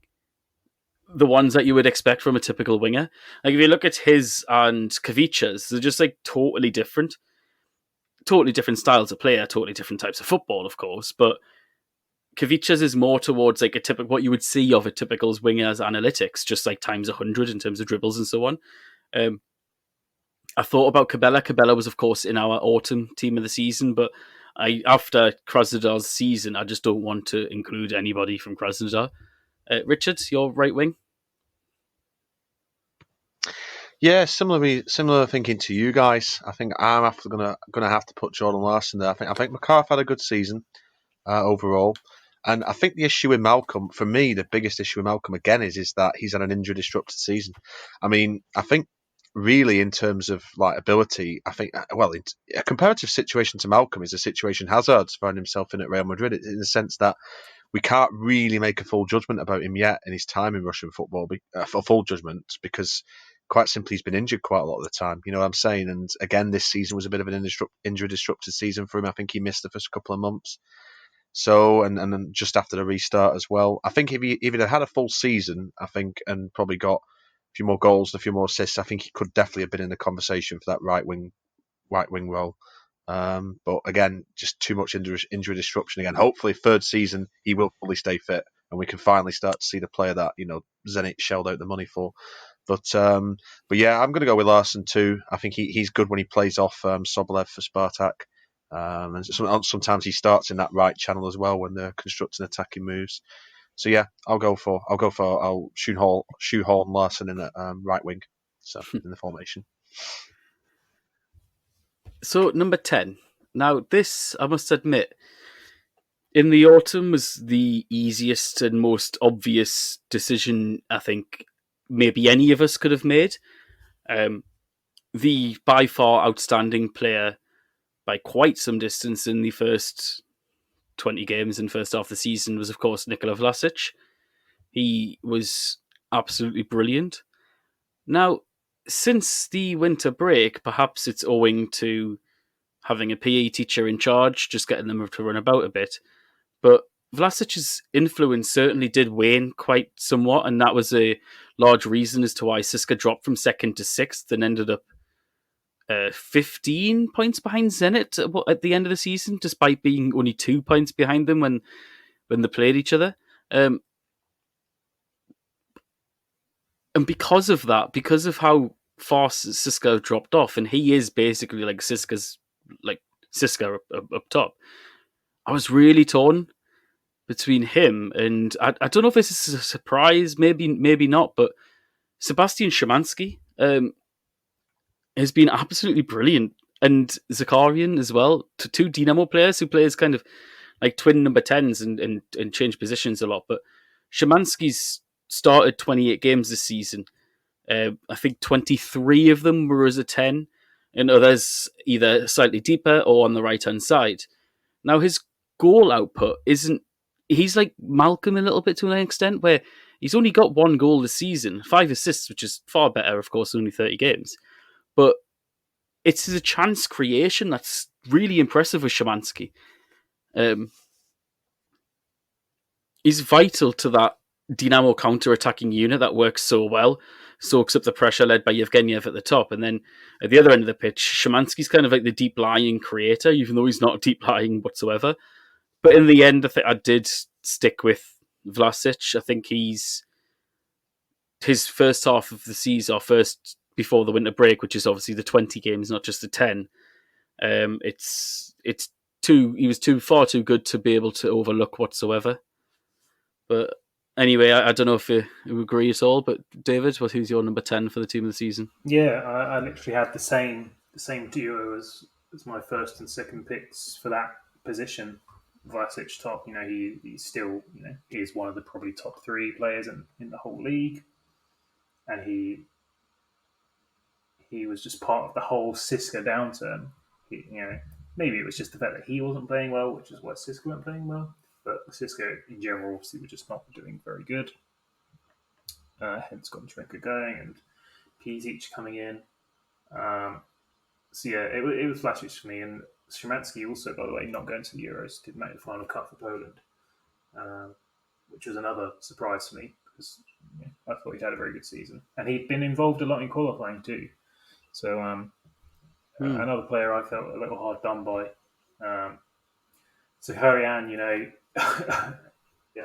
the ones that you would expect from a typical winger. Like if you look at his and Kavicha's, they're just like totally different styles of player, totally different types of football, of course. But Kavicha's is more towards like a typical what you would see of a typical winger's analytics, just like times 100 in terms of dribbles and so on. I thought about Cabela. Cabela was, of course, in our autumn team of the season, but after Krasnodar's season, I just don't want to include anybody from Krasnodar. Richard, your right wing? Yeah, similar thinking to you guys. I think I'm after gonna have to put Jordan Larson there. I think McCarthy had a good season overall, and I think the issue with Malcolm, for me, the biggest issue with Malcolm again is that he's had an injury disrupted season. I mean, I think really in terms of like ability, I think a comparative situation to Malcolm is a situation Hazard's found himself in at Real Madrid, in the sense that we can't really make a full judgment about him yet in his time in Russian football, a full judgment, because quite simply he's been injured quite a lot of the time. You know what I'm saying? And again, this season was a bit of an injury disrupted season for him. I think he missed the first couple of months. So, and then just after the restart as well. I think if he'd had a full season, I think, and probably got a few more goals and a few more assists, I think he could definitely have been in the conversation for that right wing role. But again, just too much injury disruption again. Hopefully, third season he will fully stay fit, and we can finally start to see the player that Zenit shelled out the money for. But yeah, I'm going to go with Larson too. I think he's good when he plays off Sobolev for Spartak, and sometimes he starts in that right channel as well when they're constructing attacking moves. So yeah, I'll shoehorn Larson in at right wing, so in the formation. So, number 10. Now, this, I must admit, in the autumn was the easiest and most obvious decision I think maybe any of us could have made. The by far outstanding player by quite some distance in the first 20 games and first half of the season was, of course, Nikola Vlasic. He was absolutely brilliant. Now, since the winter break, perhaps it's owing to having a PE teacher in charge, just getting them to run about a bit. But Vlasic's influence certainly did wane quite somewhat, and that was a large reason as to why Siska dropped from second to sixth and ended up 15 points behind Zenit at the end of the season, despite being only 2 points behind them when they played each other. And because of that, because of how fast Siska dropped off, and he is basically like Siska up top, I was really torn between him and I don't know if this is a surprise, maybe not, but Sebastian Szymanski has been absolutely brilliant, and Zakarian as well, two Dynamo players who plays kind of like twin number 10s and change positions a lot. But Szymanski's started 28 games this season. I think 23 of them were as a 10, and others either slightly deeper or on the right-hand side. Now, his goal output isn't... He's like Malcolm a little bit to an extent, where he's only got 1 goal this season, 5 assists, which is far better, of course, only 30 games. But it's a chance creation that's really impressive with Szymanski. He's vital to that Dynamo counter-attacking unit that works so well, soaks up the pressure led by Yevgeniev at the top, and then at the other end of the pitch, Szymanski's kind of like the deep-lying creator, even though he's not deep-lying whatsoever. But in the end, I did stick with Vlasic. I think his first half of the season, or first before the winter break, which is obviously the 20 games, not just the 10. He was far too good to be able to overlook whatsoever. But anyway, I don't know if you agree at all. But David, who's your number 10 for the team of the season? Yeah, I literally had the same duo as my first and second picks for that position. Vlasic top, he's still, he is one of the probably top 3 players in the whole league, and he was just part of the whole Siska downturn. Maybe it was just the fact that he wasn't playing well, which is why Siska weren't playing well. But Siska in general, obviously, were just not doing very good. Hence, got Trenka going and Pisic coming in. So yeah, it was Vlasic for me, and Szymanski also, by the way, not going to the Euros, did make the final cut for Poland, which was another surprise for me because I thought he'd had a very good season, and he'd been involved a lot in qualifying too. So another player I felt a little hard done by. Zakarian,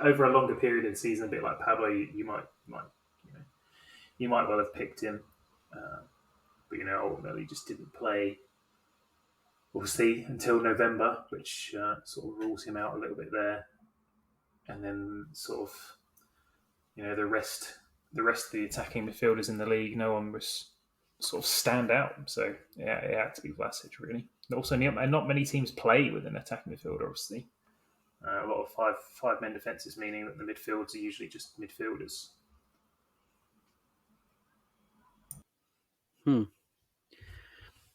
over a longer period of the season, a bit like Pablo, you might well have picked him, but ultimately just didn't play. Obviously, until November, which sort of rules him out a little bit there, and then sort of, the rest of the attacking midfielders in the league, no one was sort of stand out. So yeah, it had to be Vlasic really. Also, not many teams play with an attacking midfielder. Obviously, a lot of five-man defences, meaning that the midfields are usually just midfielders.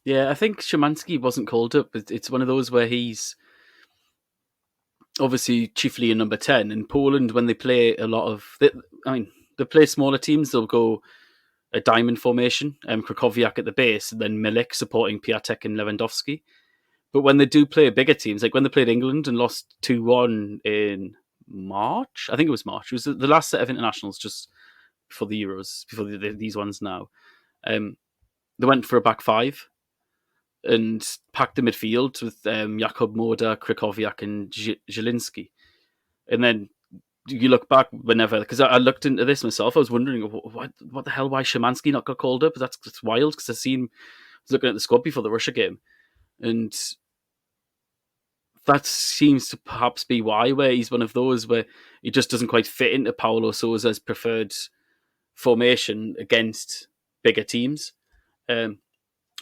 Yeah, I think Szymanski wasn't called up. It's one of those where he's obviously chiefly a number 10. In Poland, when they play they play smaller teams, they'll go a diamond formation, Krychowiak at the base, and then Milik supporting Piatek and Lewandowski. But when they do play bigger teams, like when they played England and lost 2-1 in March, I think it was March. It was the last set of internationals just before the Euros, before these ones now. They went for a back 5 and packed the midfield with Jakub Moda, Krychowiak and Zielinski. And then you look back whenever, because I looked into this myself, I was wondering what the hell, why Szymanski not got called up? That's wild, because I was looking at the squad before the Russia game, and that seems to perhaps be why, where he's one of those where he just doesn't quite fit into Paulo Sousa's preferred formation against bigger teams.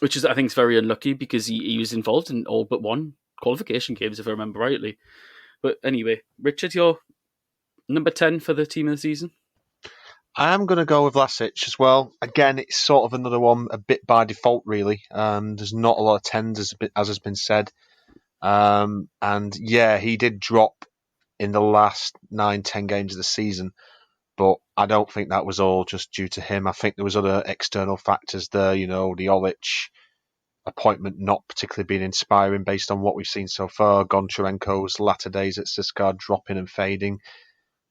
Which is, I think, is very unlucky because he was involved in all but one qualification games, if I remember rightly. But anyway, Richard, your number 10 for the team of the season? I am going to go with Vlasic as well. Again, it's sort of another one a bit by default, really. There's not a lot of 10s, as has been said. And yeah, he did drop in the last 9-10 games of the season, but I don't think that was all just due to him. I think there was other external factors there, the Olic appointment not particularly being inspiring based on what we've seen so far. Goncharenko's latter days at CSKA dropping and fading.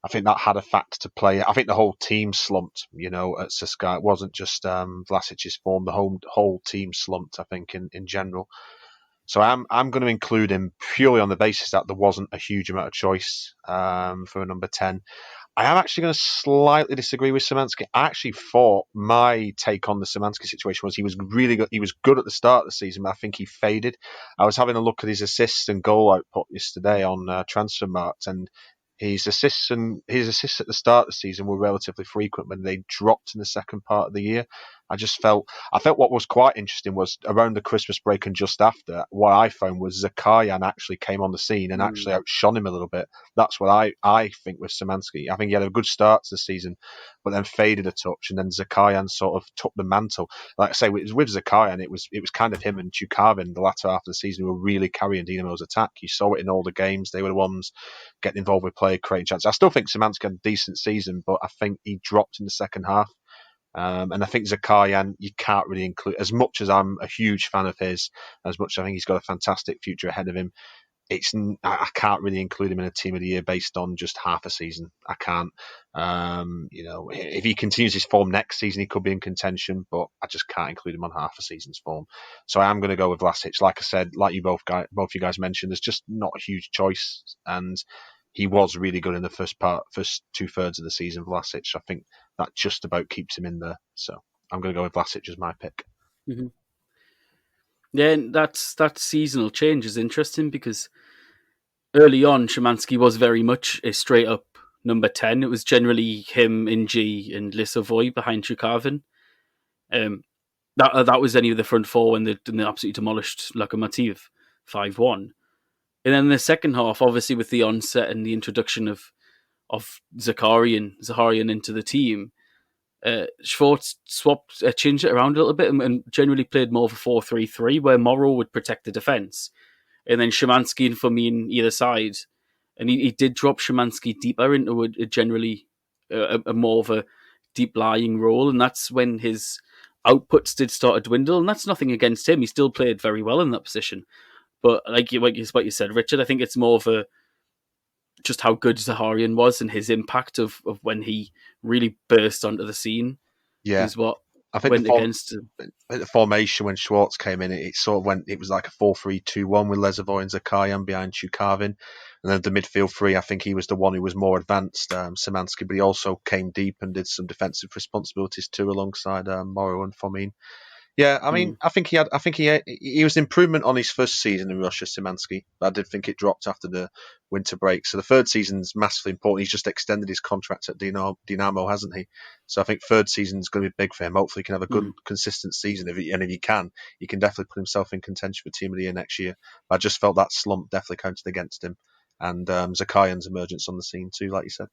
I think that had a factor to play. I think the whole team slumped, at CSKA. It wasn't just Vlasic's form. The whole team slumped, I think, in general. So I'm going to include him purely on the basis that there wasn't a huge amount of choice for a number 10. I am actually going to slightly disagree with Szymanski. I actually thought my take on the Szymanski situation was he was really good. He was good at the start of the season, but I think he faded. I was having a look at his assists and goal output yesterday on Transfermarkt, and his assists at the start of the season were relatively frequent, when they dropped in the second part of the year. I felt what was quite interesting was around the Christmas break and just after, what I found was Zakarian actually came on the scene and actually outshone him a little bit. That's what I think with Szymanski. I think he had a good start to the season, but then faded a touch, and then Zakarian sort of took the mantle. Like I say, with Zakarian, it was kind of him and Chukavin the latter half of the season who were really carrying Dinamo's attack. You saw it in all the games. They were the ones getting involved with play, creating chances. I still think Szymanski had a decent season, but I think he dropped in the second half. And I think Zakarian, you can't really include, as much as I'm a huge fan of his, as much as I think he's got a fantastic future ahead of him. I can't really include him in a team of the year based on just half a season. I can't. If he continues his form next season, he could be in contention, but I just can't include him on half a season's form. So I am going to go with Vlasic. Like I said, like you both you guys mentioned, there's just not a huge choice, and he was really good in the first 2/3 of the season. Vlasic, I think that just about keeps him in there. So I'm going to go with Vlasic as my pick. Mm-hmm. Yeah, and that seasonal change is interesting because early on, Szymanski was very much a straight up number 10. It was generally him, Inji, and Lissovoy behind Chukavin. That was any of the front four when they absolutely demolished Lokomotiv 5-1. And then in the second half, obviously with the onset and the introduction of Zakarian into the team, Schwartz changed it around a little bit and generally played more of a 4-3-3 where Morrow would protect the defence. And then Szymanski and Fomin either side. And he did drop Szymanski deeper into a generally a more of a deep lying role. And that's when his outputs did start to dwindle. And that's nothing against him. He still played very well in that position. But like what you said, Richard, I think it's more of a just how good Zaharian was and his impact of when he really burst onto the scene is what I think went against him. The formation when Schwartz came in, it sort of went. It was like a 4-3-2-1 with Lezovoy and Zakarian behind Chukavin, and then the midfield three. I think he was the one who was more advanced, Szymanski, but he also came deep and did some defensive responsibilities too, alongside Morrow and Fomin. Yeah, I mean, I think he was improvement on his first season in Russia, Szymanski, but I did think it dropped after the winter break. So the third season's massively important. He's just extended his contract at Dinamo, hasn't he? So I think third season's going to be big for him. Hopefully he can have a good, consistent season. If he can definitely put himself in contention for Team of the Year next year. But I just felt that slump definitely counted against him. And Zakarian's emergence on the scene too, like you said.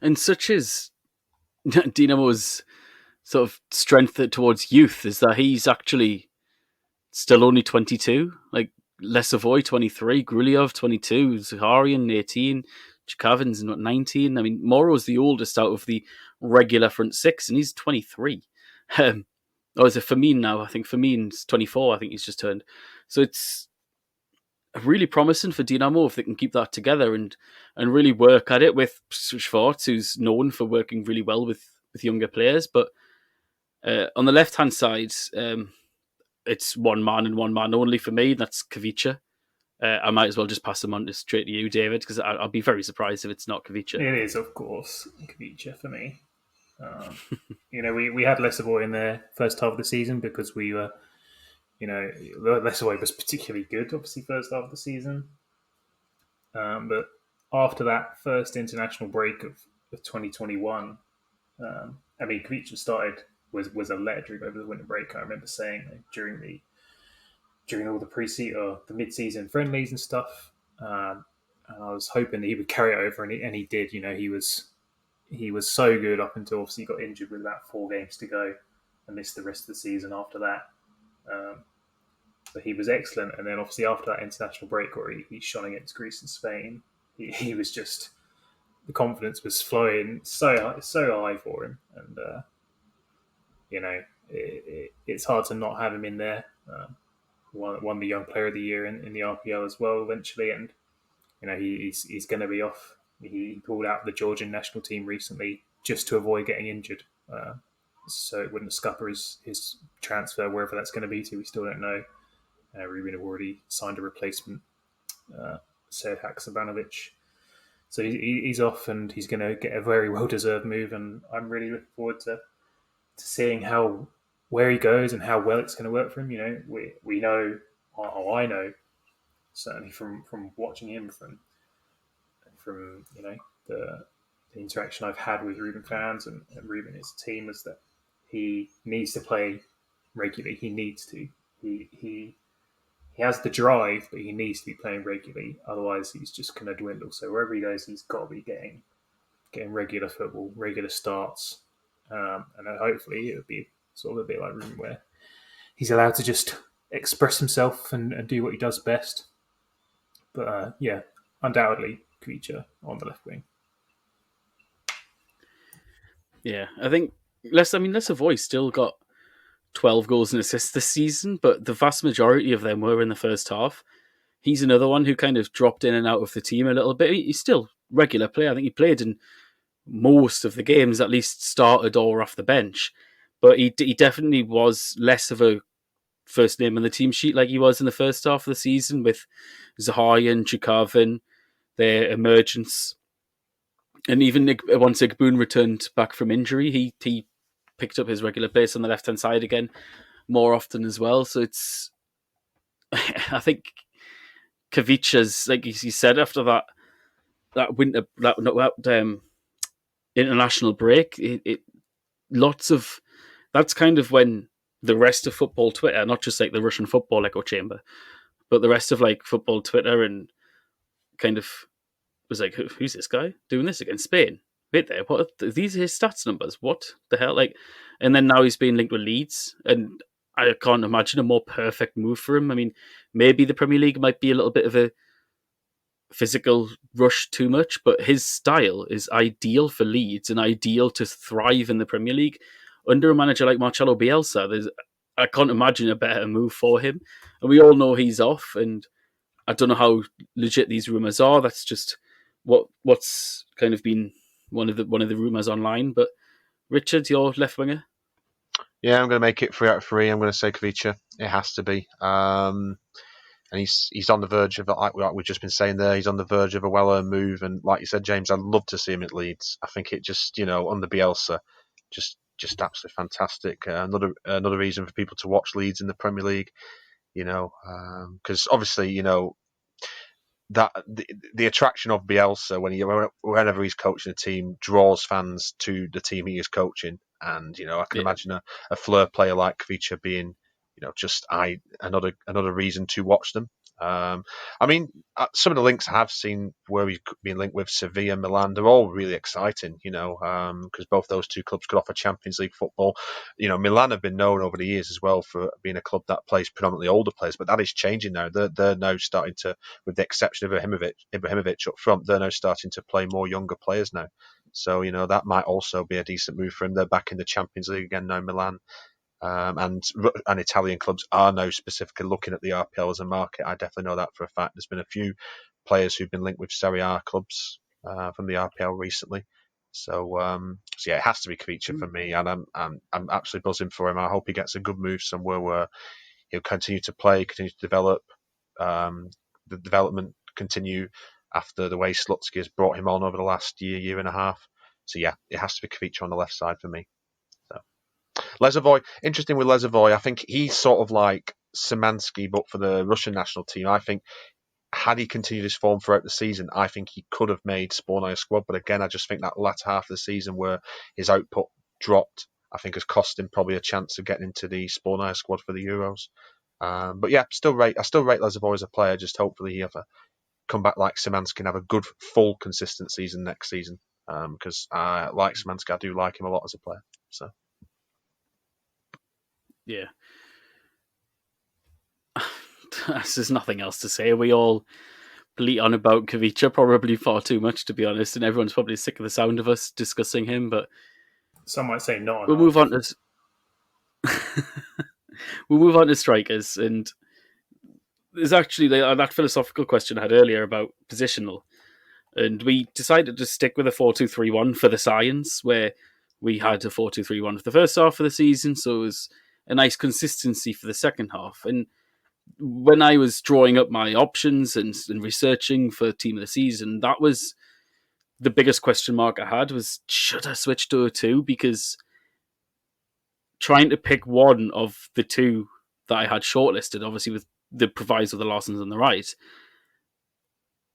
And such is Dinamo's sort of strength towards youth is that he's actually still only 22. Like Lesavoy 23, Gruliov 22, Zakharian 18, Chikavin's 19. I mean, Morrow's the oldest out of the regular front six, and he's 23. Or is it Fomin now? I think Fomin's 24. I think he's just turned. So it's really promising for Dinamo if they can keep that together and really work at it with Schwartz, who's known for working really well with younger players. But on the left-hand side, it's one man and one man only for me. That's Kavica. I might as well just pass them on straight to you, David, because I'll be very surprised if it's not Kavica. It is, of course, Kavica for me. We had Lesavoy in there first half of the season because we were, Lesavoy was particularly good, obviously, first half of the season. But after that first international break of 2021, Kavica was electric over the winter break. I remember saying during all the pre-season or the mid-season friendlies and stuff, and I was hoping that he would carry it over, and he did. He was so good up until obviously he got injured with about 4 games to go and missed the rest of the season after that. But he was excellent, and then obviously after that international break where he shone against Greece and Spain, he was just, the confidence was flowing so high for him, and it's hard to not have him in there. Won the Young Player of the Year in the RPL as well eventually, and he's going to be off. He pulled out the Georgian national team recently just to avoid getting injured, so it wouldn't scupper his transfer wherever that's going to be to. We still don't know. Rubin have already signed a replacement, Serd Haksabanovic. So he's off, and he's going to get a very well-deserved move, and I'm really looking forward to seeing where he goes and how well it's going to work for him. We know, or I know, certainly from watching him, from the interaction I've had with Rubin fans and Rubin his team, is that he needs to play regularly. He needs to. He has the drive, but he needs to be playing regularly. Otherwise, he's just going to dwindle. So wherever he goes, he's got to be getting regular football, regular starts, and hopefully it'll be sort of a bit like Rubin, where he's allowed to just express himself and do what he does best. But undoubtedly, Kavica on the left wing. Yeah, I think Lesavoy still got 12 goals and assists this season, but the vast majority of them were in the first half. He's another one who kind of dropped in and out of the team a little bit. He's still regular player. I think he played in most of the games, at least started or off the bench. But he definitely was less of a first name on the team sheet like he was in the first half of the season with Zaharia and Chukavin, their emergence. And even once Igboon returned back from injury, he picked up his regular place on the left-hand side again more often as well. So it's, I think Kavicha's, like he said, after that winter, that international break, it lots of, that's kind of when the rest of football Twitter, not just like the Russian football echo chamber, but the rest of like football Twitter and kind of was like, who's this guy doing this against Spain? Wait there, what are these his stats numbers? What the hell? Like, and then now he's being linked with Leeds, and I can't imagine a more perfect move for him. I mean, maybe the Premier League might be a little bit of a physical rush too much, but his style is ideal for Leeds and ideal to thrive in the Premier League. Under a manager like Marcelo Bielsa, I can't imagine a better move for him. And we all know he's off, and I don't know how legit these rumours are. That's just what's kind of been one of the rumours online. But Richard, your left winger? Yeah, I'm going to make it 3 out of 3. I'm going to say Kavicha. It has to be. And he's on the verge of, like we've just been saying there, he's on the verge of a well-earned move. And like you said, James, I'd love to see him at Leeds. I think it just, under Bielsa, just absolutely fantastic. Another reason for people to watch Leeds in the Premier League, because obviously, that the attraction of Bielsa whenever he's coaching a team draws fans to the team he is coaching, and I can imagine a flair player like Kvicha being just another reason to watch them. I mean, some of the links I have seen where he's been linked with Sevilla, Milan, they're all really exciting, because both those two clubs could offer Champions League football. Milan have been known over the years as well for being a club that plays predominantly older players, but that is changing now. They're now starting to, with the exception of Ibrahimovic up front, they're now starting to play more younger players now. So, that might also be a decent move for him. They're back in the Champions League again now, Milan. And Italian clubs are now specifically looking at the RPL as a market. I definitely know that for a fact. There's been a few players who've been linked with Serie A clubs from the RPL recently. So yeah, it has to be Kvicha for me, and I'm absolutely buzzing for him. I hope he gets a good move somewhere where he'll continue to play, continue to develop, the development continue after the way Slutsky has brought him on over the last year and a half. So yeah, it has to be Kvicha on the left side for me. Lezovoy, interesting with Lezovoy, I think he's sort of like Szymanski, but for the Russian national team. I think had he continued his form throughout the season, I think he could have made Spornaya squad. But again, I just think that latter half of the season where his output dropped, I think has cost him probably a chance of getting into the Spornaya squad for the Euros. But yeah, I still rate Lezovoy as a player. Just hopefully he ever come back like Szymanski and have a good, full, consistent season next season. Because like Szymanski, I do like him a lot as a player. So. Yeah. There's nothing else to say. We all bleat on about Kvicha probably far too much, to be honest, and everyone's probably sick of the sound of us discussing him, but some might say not. We'll move on to strikers, and there's actually that philosophical question I had earlier about positional, and we decided to stick with a 4-2-3-1 for the science, where we had a 4-2-3-1 for the first half of the season, so it was a nice consistency for the second half. And when I was drawing up my options and researching for team of the season, that was the biggest question mark I had, was should I switch to a 2? Because trying to pick one of the two that I had shortlisted, obviously with the proviso of the Larsens on the right,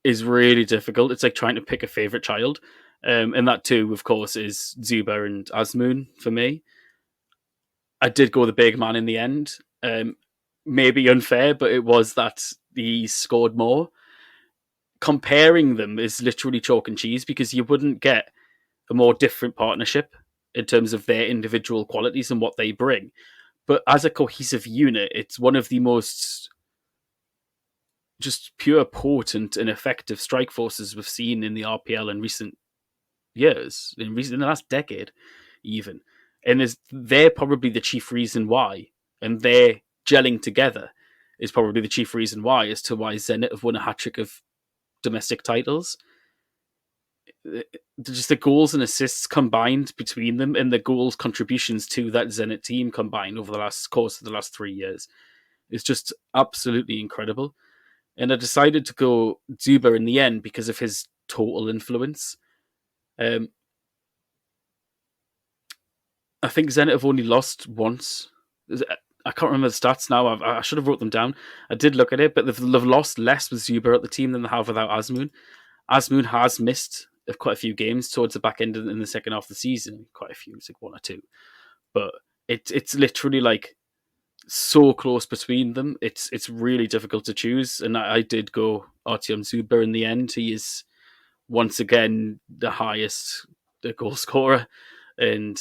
is really difficult. It's like trying to pick a favourite child. And that 2, of course, is Zuba and Azmoun for me. I did go the big man in the end. Maybe unfair, but it was that he scored more. Comparing them is literally chalk and cheese, because you wouldn't get a more different partnership in terms of their individual qualities and what they bring. But as a cohesive unit, it's one of the most just pure potent and effective strike forces we've seen in the RPL in recent years, in the last decade even. And they're probably the chief reason why, and they're gelling together is probably the chief reason why, as to why Zenit have won a hat-trick of domestic titles. Just the goals and assists combined between them, and the goals contributions to that Zenit team combined over the course of the last 3 years is just absolutely incredible. And I decided to go Zuber in the end because of his total influence. I think Zenit have only lost once. I can't remember the stats now. I should have wrote them down. I did look at it, but they've lost less with Zuber at the team than they have without Azmoun. Azmoun has missed quite a few games towards the back end in the second half of the season. Quite a few, it's like 1 or 2. But it's literally like so close between them. It's really difficult to choose. And I did go Artyom Zuber in the end. He is once again the highest goal scorer. And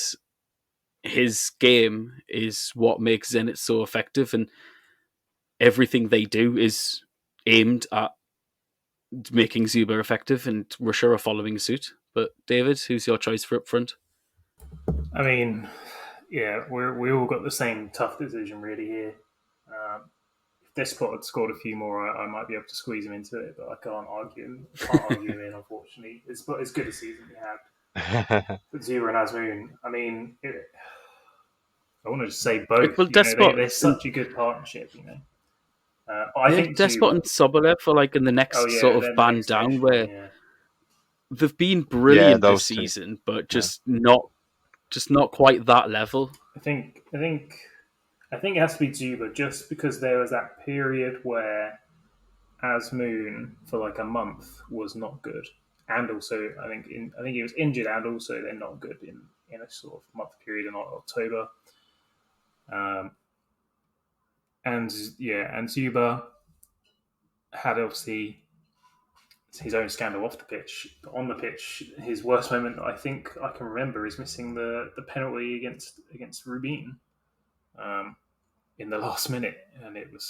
his game is what makes Zenit so effective, and everything they do is aimed at making Zuber effective, and Russia are following suit. But David, who's your choice for up front? I mean, yeah, we all got the same tough decision really here. If Despot had scored a few more, I might be able to squeeze him into it, but I can't argue him in, unfortunately. It's as good a season we had. Zuber and Azmoun. I mean, I want to just say both. Well, they're such a good partnership, I think Despot and Sobolev are like in the next sort of band down where they've been brilliant this season, but just not quite that level. I think it has to be Zuber just because there was that period where Azmoun for like a month was not good, and also I think he was injured, and also they're not good in a sort of month period in October. And Zuber had obviously his own scandal off the pitch. But on the pitch, his worst moment I think I can remember is missing the penalty against Rubin in the last minute, and it was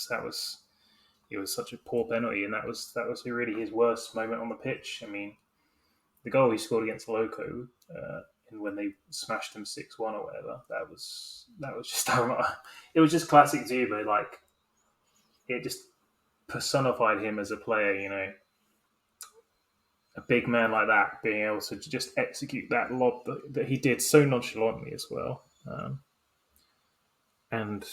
such a poor penalty, and that was really his worst moment on the pitch. I mean, the goal he scored against Loco, and when they smashed him 6-1 or whatever, that was just it was just classic Zuber. Like, it just personified him as a player. A big man like that being able to just execute that lob that he did so nonchalantly as well. And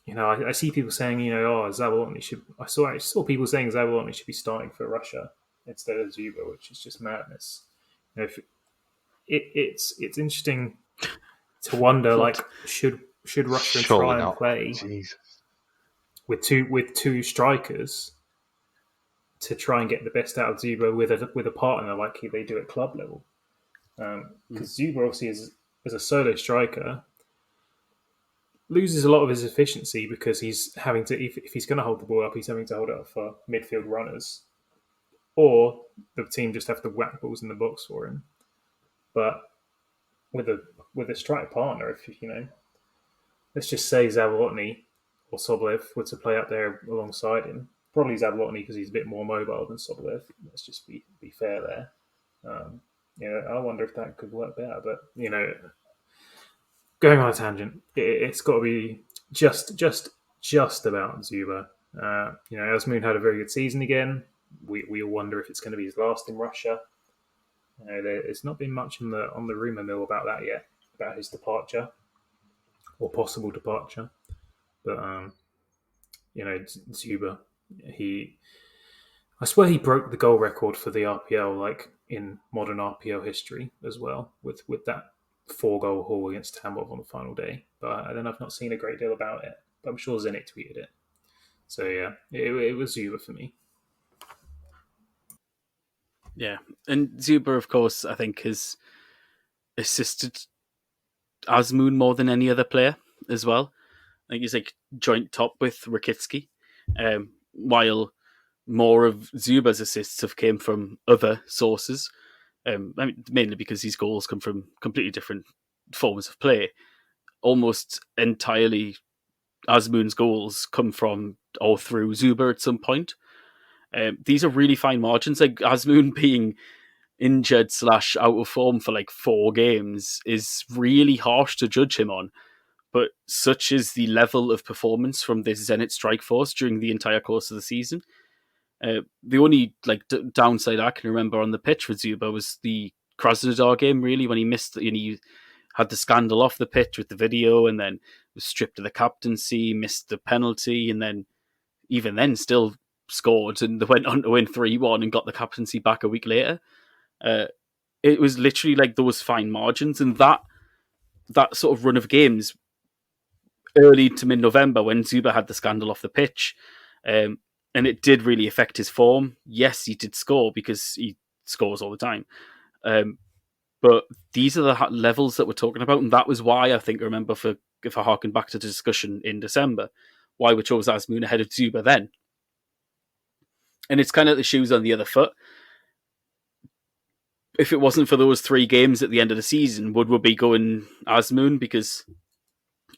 I see people saying, Zabolotny should. I saw people saying Zabolotny should be starting for Russia instead of Zuber, which is just madness. It's interesting to wonder, like, should Russia try and play with two strikers to try and get the best out of Zuber with a partner like they do at club level? Because Zuber obviously as a solo striker loses a lot of his efficiency because he's having to, if he's going to hold the ball up, he's having to hold it up for midfield runners, or the team just have to whack balls in the box for him. But with a strike partner, if let's just say Zabolotny or Sobolev were to play up there alongside him, probably Zabolotny because he's a bit more mobile than Sobolev. Let's just be fair there. I wonder if that could work better. But going on a tangent, it's got to be just about Zuber. Azmoun had a very good season again. We all wonder if it's going to be his last in Russia. There's not been much on the rumour mill about that yet, about his departure or possible departure. But Zuber, I swear he broke the goal record for the RPL, like in modern RPL history as well, with that 4-goal haul against Tambov on the final day. But I've not seen a great deal about it. But I'm sure Zenit tweeted it. So yeah, it was Zuber for me. Yeah, and Zuber, of course, I think has assisted Azmoun more than any other player as well. I think he's like joint top with Rakitsky, while more of Zuber's assists have came from other sources. Mainly because these goals come from completely different forms of play. Almost entirely, Azmoun's goals come from or through Zuber at some point. These are really fine margins. Like Azmoun being injured / out of form for like 4 games is really harsh to judge him on. But such is the level of performance from this Zenit strike force during the entire course of the season. The only downside I can remember on the pitch for Zuba was the Krasnodar game, really, when he missed, and he had the scandal off the pitch with the video, and then was stripped of the captaincy, missed the penalty, and then even then still scored, and they went on to win 3-1 and got the captaincy back a week later. It was literally like those fine margins, and that sort of run of games early to mid-November when Zuba had the scandal off the pitch, and it did really affect his form. Yes, he did score because he scores all the time, but these are the levels that we're talking about, and that was why I think, remember, if I harken back to the discussion in December, why we chose Azmoun ahead of Zuba then. And it's kind of the shoes on the other foot. If it wasn't for those 3 games at the end of the season, would we be going Azmoun? Because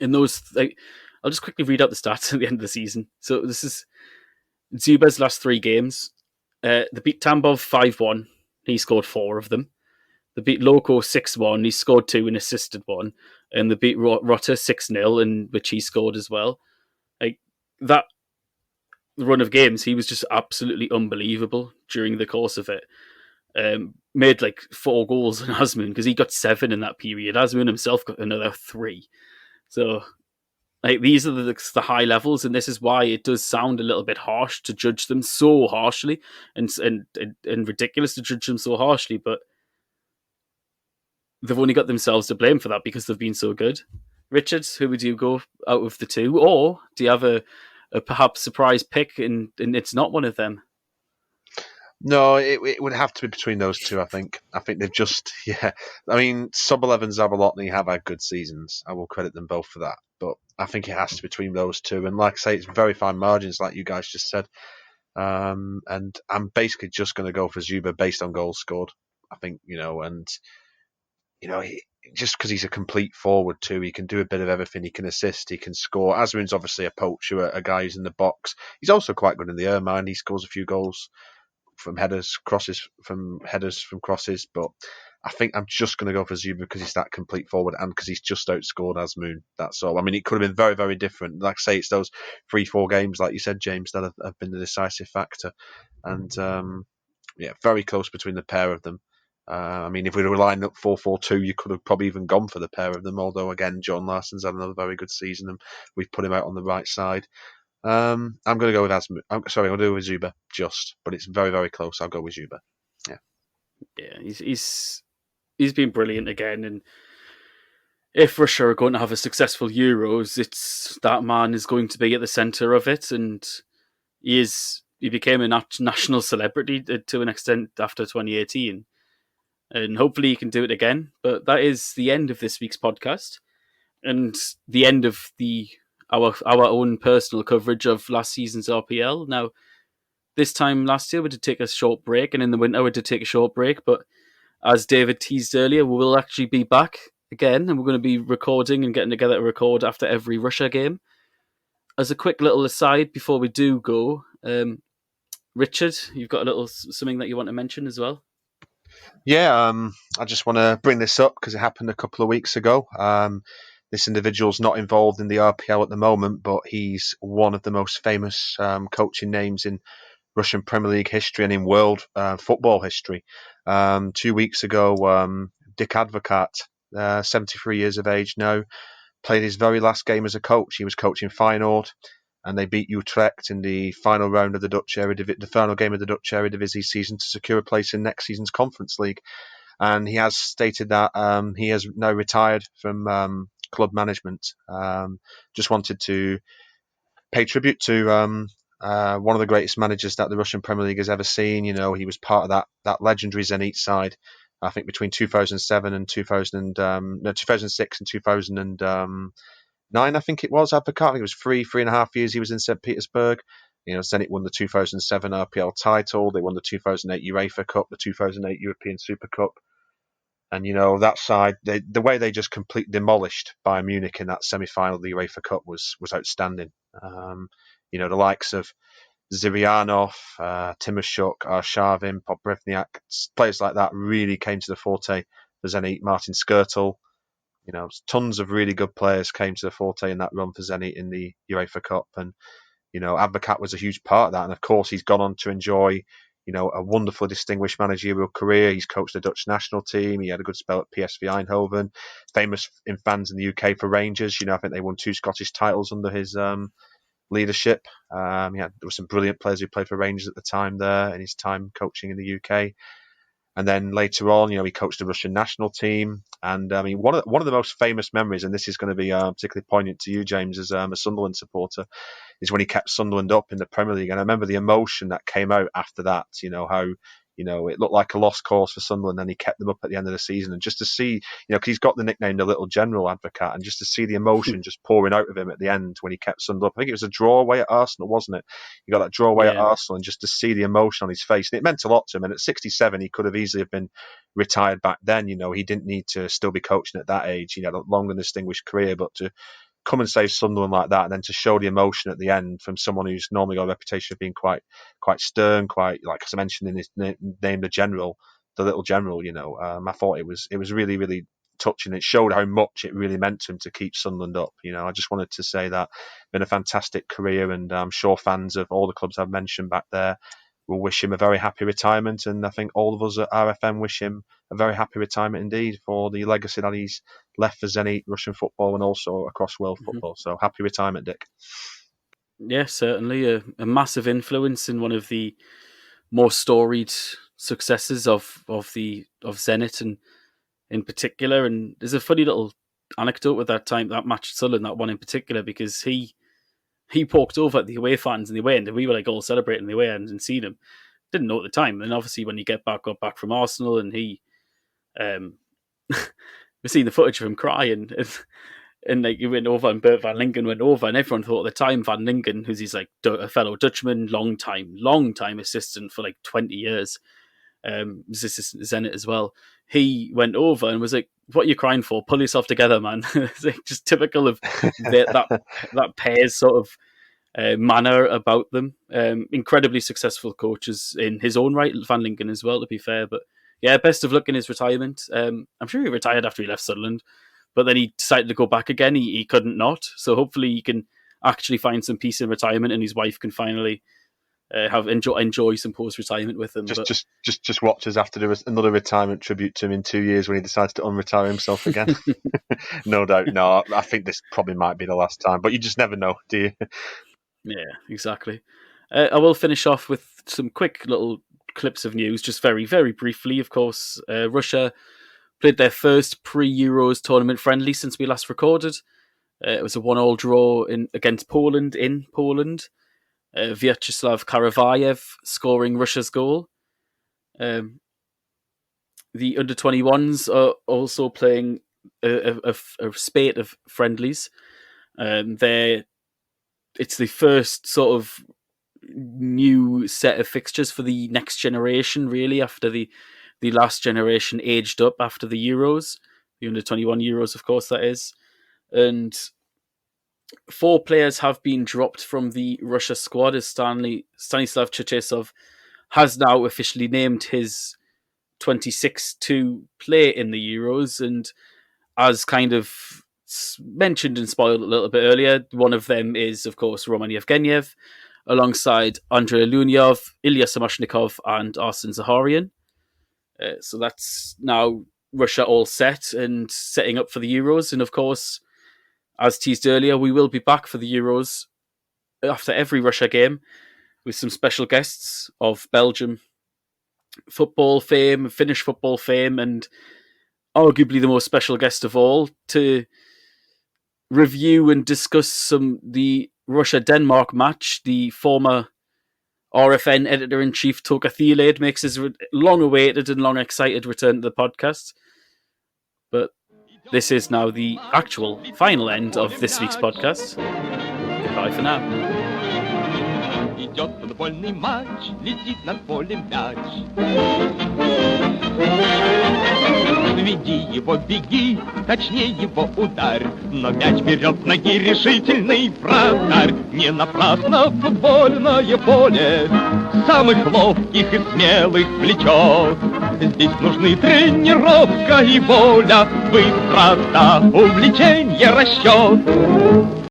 in those, I'll just quickly read out the stats at the end of the season. So this is Zuba's last 3 games. They beat Tambov 5-1. He scored 4 of them. They beat Loco 6-1. He scored 2 and assisted 1. And they beat Rotter 6-0, in which he scored as well. Like that run of games, he was just absolutely unbelievable during the course of it. Made like 4 goals in Azmoun because he got 7 in that period. Azmoun himself got another 3. So like these are the high levels, and this is why it does sound a little bit harsh to judge them so harshly, and ridiculous to judge them so harshly. But they've only got themselves to blame for that because they've been so good. Richard, who would you go out of the 2, or do you have a perhaps surprise pick and it's not one of them? No, it would have to be between those 2, I think. I think they've just, I mean, Sobolev and Zabolotny have had good seasons. I will credit them both for that. But I think it has to be between those 2. And like I say, it's very fine margins, like you guys just said. And I'm basically just going to go for Zuba based on goals scored. I think, just because he's a complete forward too, he can do a bit of everything. He can assist, he can score. Azmoun's obviously a poacher, a guy who's in the box. He's also quite good in the Ermine. He scores a few goals from headers, from crosses. But I think I'm just going to go for Zuba because he's that complete forward and because he's just outscored Azmoun. That's all. I mean, it could have been very, very different. Like I say, it's those 3-4 games, like you said, James, that have been the decisive factor. And very close between the pair of them. I mean, if we were lining up 4-4-2, you could have probably even gone for the pair of them. Although, again, John Larson's had another very good season, and we've put him out on the right side. I'm going to go with Azmoun. I'm going to go with Zuba, but it's very, very close. I'll go with Zuba. Yeah, he's been brilliant again, and if Russia are going to have a successful Euros, it's that man is going to be at the centre of it, and he became a national celebrity to an extent after 2018. And hopefully he can do it again. But that is the end of this week's podcast, and the end of our own personal coverage of last season's RPL. Now, this time last year we did take a short break, and in the winter we did take a short break. But as David teased earlier, we will actually be back again, and we're going to be recording and getting together to record after every Russia game. As a quick little aside before we do go, Richard, you've got a little something that you want to mention as well? Yeah, I just want to bring this up because it happened a couple of weeks ago. This individual's not involved in the RPL at the moment, but he's one of the most famous coaching names in Russian Premier League history and in world football history. 2 weeks ago, Dick Advocat, 73 years of age now, played his very last game as a coach. He was coaching Feyenoord, and they beat Utrecht in the final round of the the final game of the Dutch Eredivisie season to secure a place in next season's Conference League. And he has stated that he has now retired from club management. Just wanted to pay tribute to one of the greatest managers that the Russian Premier League has ever seen. He was part of that legendary Zenit side. I think between 2007 and 2006 and 2009, I think it was. Advocat. It was 3.5 years he was in St. Petersburg. Zenit won the 2007 RPL title. They won the 2008 UEFA Cup, the 2008 European Super Cup. And, that side, the way they just completely demolished Bayern Munich in that semi-final of the UEFA Cup was outstanding. The likes of Zirianov, Timoshuk, Arshavin, Poprivniak, players like that really came to the forte for Zenit. Martin Skirtle, tons of really good players came to the forte in that run for Zenit in the UEFA Cup, and Advocat was a huge part of that. And of course, he's gone on to enjoy, a wonderful, distinguished managerial career. He's coached the Dutch national team. He had a good spell at PSV Eindhoven, famous in fans in the UK for Rangers. I think they won 2 Scottish titles under his leadership. There were some brilliant players who played for Rangers at the time there in his time coaching in the UK. And then later on, he coached the Russian national team. And one of the most famous memories, and this is going to be particularly poignant to you, James, as a Sunderland supporter, is when he kept Sunderland up in the Premier League. And I remember the emotion that came out after that. How it looked like a lost cause for Sunderland, and he kept them up at the end of the season. And just to see, because he's got the nickname the Little General, Advocat, and just to see the emotion just pouring out of him at the end when he kept Sunderland up. I think it was a draw away at Arsenal, wasn't it? He got that draw away at Arsenal, and just to see the emotion on his face. And it meant a lot to him. And at 67, he could have easily have been retired back then. He didn't need to still be coaching at that age. A long and distinguished career, but to come and save Sunderland like that, and then to show the emotion at the end from someone who's normally got a reputation of being quite stern, quite, like as I mentioned in his name, the Little General. I thought it was really, really touching. It showed how much it really meant to him to keep Sunderland up. I just wanted to say that been a fantastic career, and I'm sure fans of all the clubs I've mentioned back there will wish him a very happy retirement, and I think all of us at RFN wish him a very happy retirement indeed for the legacy that he's left for Zenit, Russian football, and also across world football. So happy retirement, Dick. Yeah, certainly a massive influence in one of the more storied successes of Zenit, and in particular. And there's a funny little anecdote with that match at Sunderland, that one in particular, because he poked over at the away fans in the away end, and we were like all celebrating the away end and seeing him. Didn't know at the time. And obviously when he got back from Arsenal, and he we're seeing the footage of him crying, and like he went over, and Bert Van Linken went over, and everyone thought at the time Van Linken, who's he's like a fellow Dutchman, long time assistant for like 20 years, was assistant to Zenit as well. He went over and was like, "What are you crying for? Pull yourself together, man." It's like just typical of that pair's sort of manner about them. Incredibly successful coaches in his own right, Van Linken as well, to be fair. But yeah, best of luck in his retirement. I'm sure he retired after he left Sunderland, but then he decided to go back again. He couldn't not. So hopefully he can actually find some peace in retirement, and his wife can finally enjoy some post-retirement with him. Just watch us after another retirement tribute to him in 2 years when he decides to unretire himself again. No doubt. No, I think this probably might be the last time, but you just never know, do you? Yeah, exactly. I will finish off with some quick little clips of news, just very, very briefly. Of course, Russia played their first pre-Euros tournament friendly since we last recorded. It was a 1-1 draw against Poland in Poland. Vyacheslav Karavayev scoring Russia's goal. The under-21s are also playing a spate of friendlies. It's the first sort of new set of fixtures for the next generation, really, after the last generation aged up after the Euros, the under-21 Euros, of course, that is. And 4 players have been dropped from the Russia squad, as Stanislav Cherchesov has now officially named his 26 to play in the Euros. And as kind of mentioned and spoiled a little bit earlier, one of them is, of course, Roman Yevgeniev, alongside Andrei Lunyov, Ilya Samoshnikov, and Arsene Zaharian. So that's now Russia all set and setting up for the Euros. And of course, as teased earlier, we will be back for the Euros after every Russia game with some special guests of Belgium football fame, Finnish football fame, and arguably the most special guest of all to review and discuss the Russia-Denmark match. The former RFN editor-in-chief Toka Thielade makes his long-awaited and long-excited return to the podcast. But this is now the actual final end of this week's podcast. Goodbye for now. Идет футбольный матч, летит над полем мяч. подведи его, беги, точнее его ударь. Но мяч берет ноги решительный вратарь. Не напрасно футбольное поле самых ловких и смелых влечет. Здесь нужны тренировка и воля, быстрота, увлечение, расчет.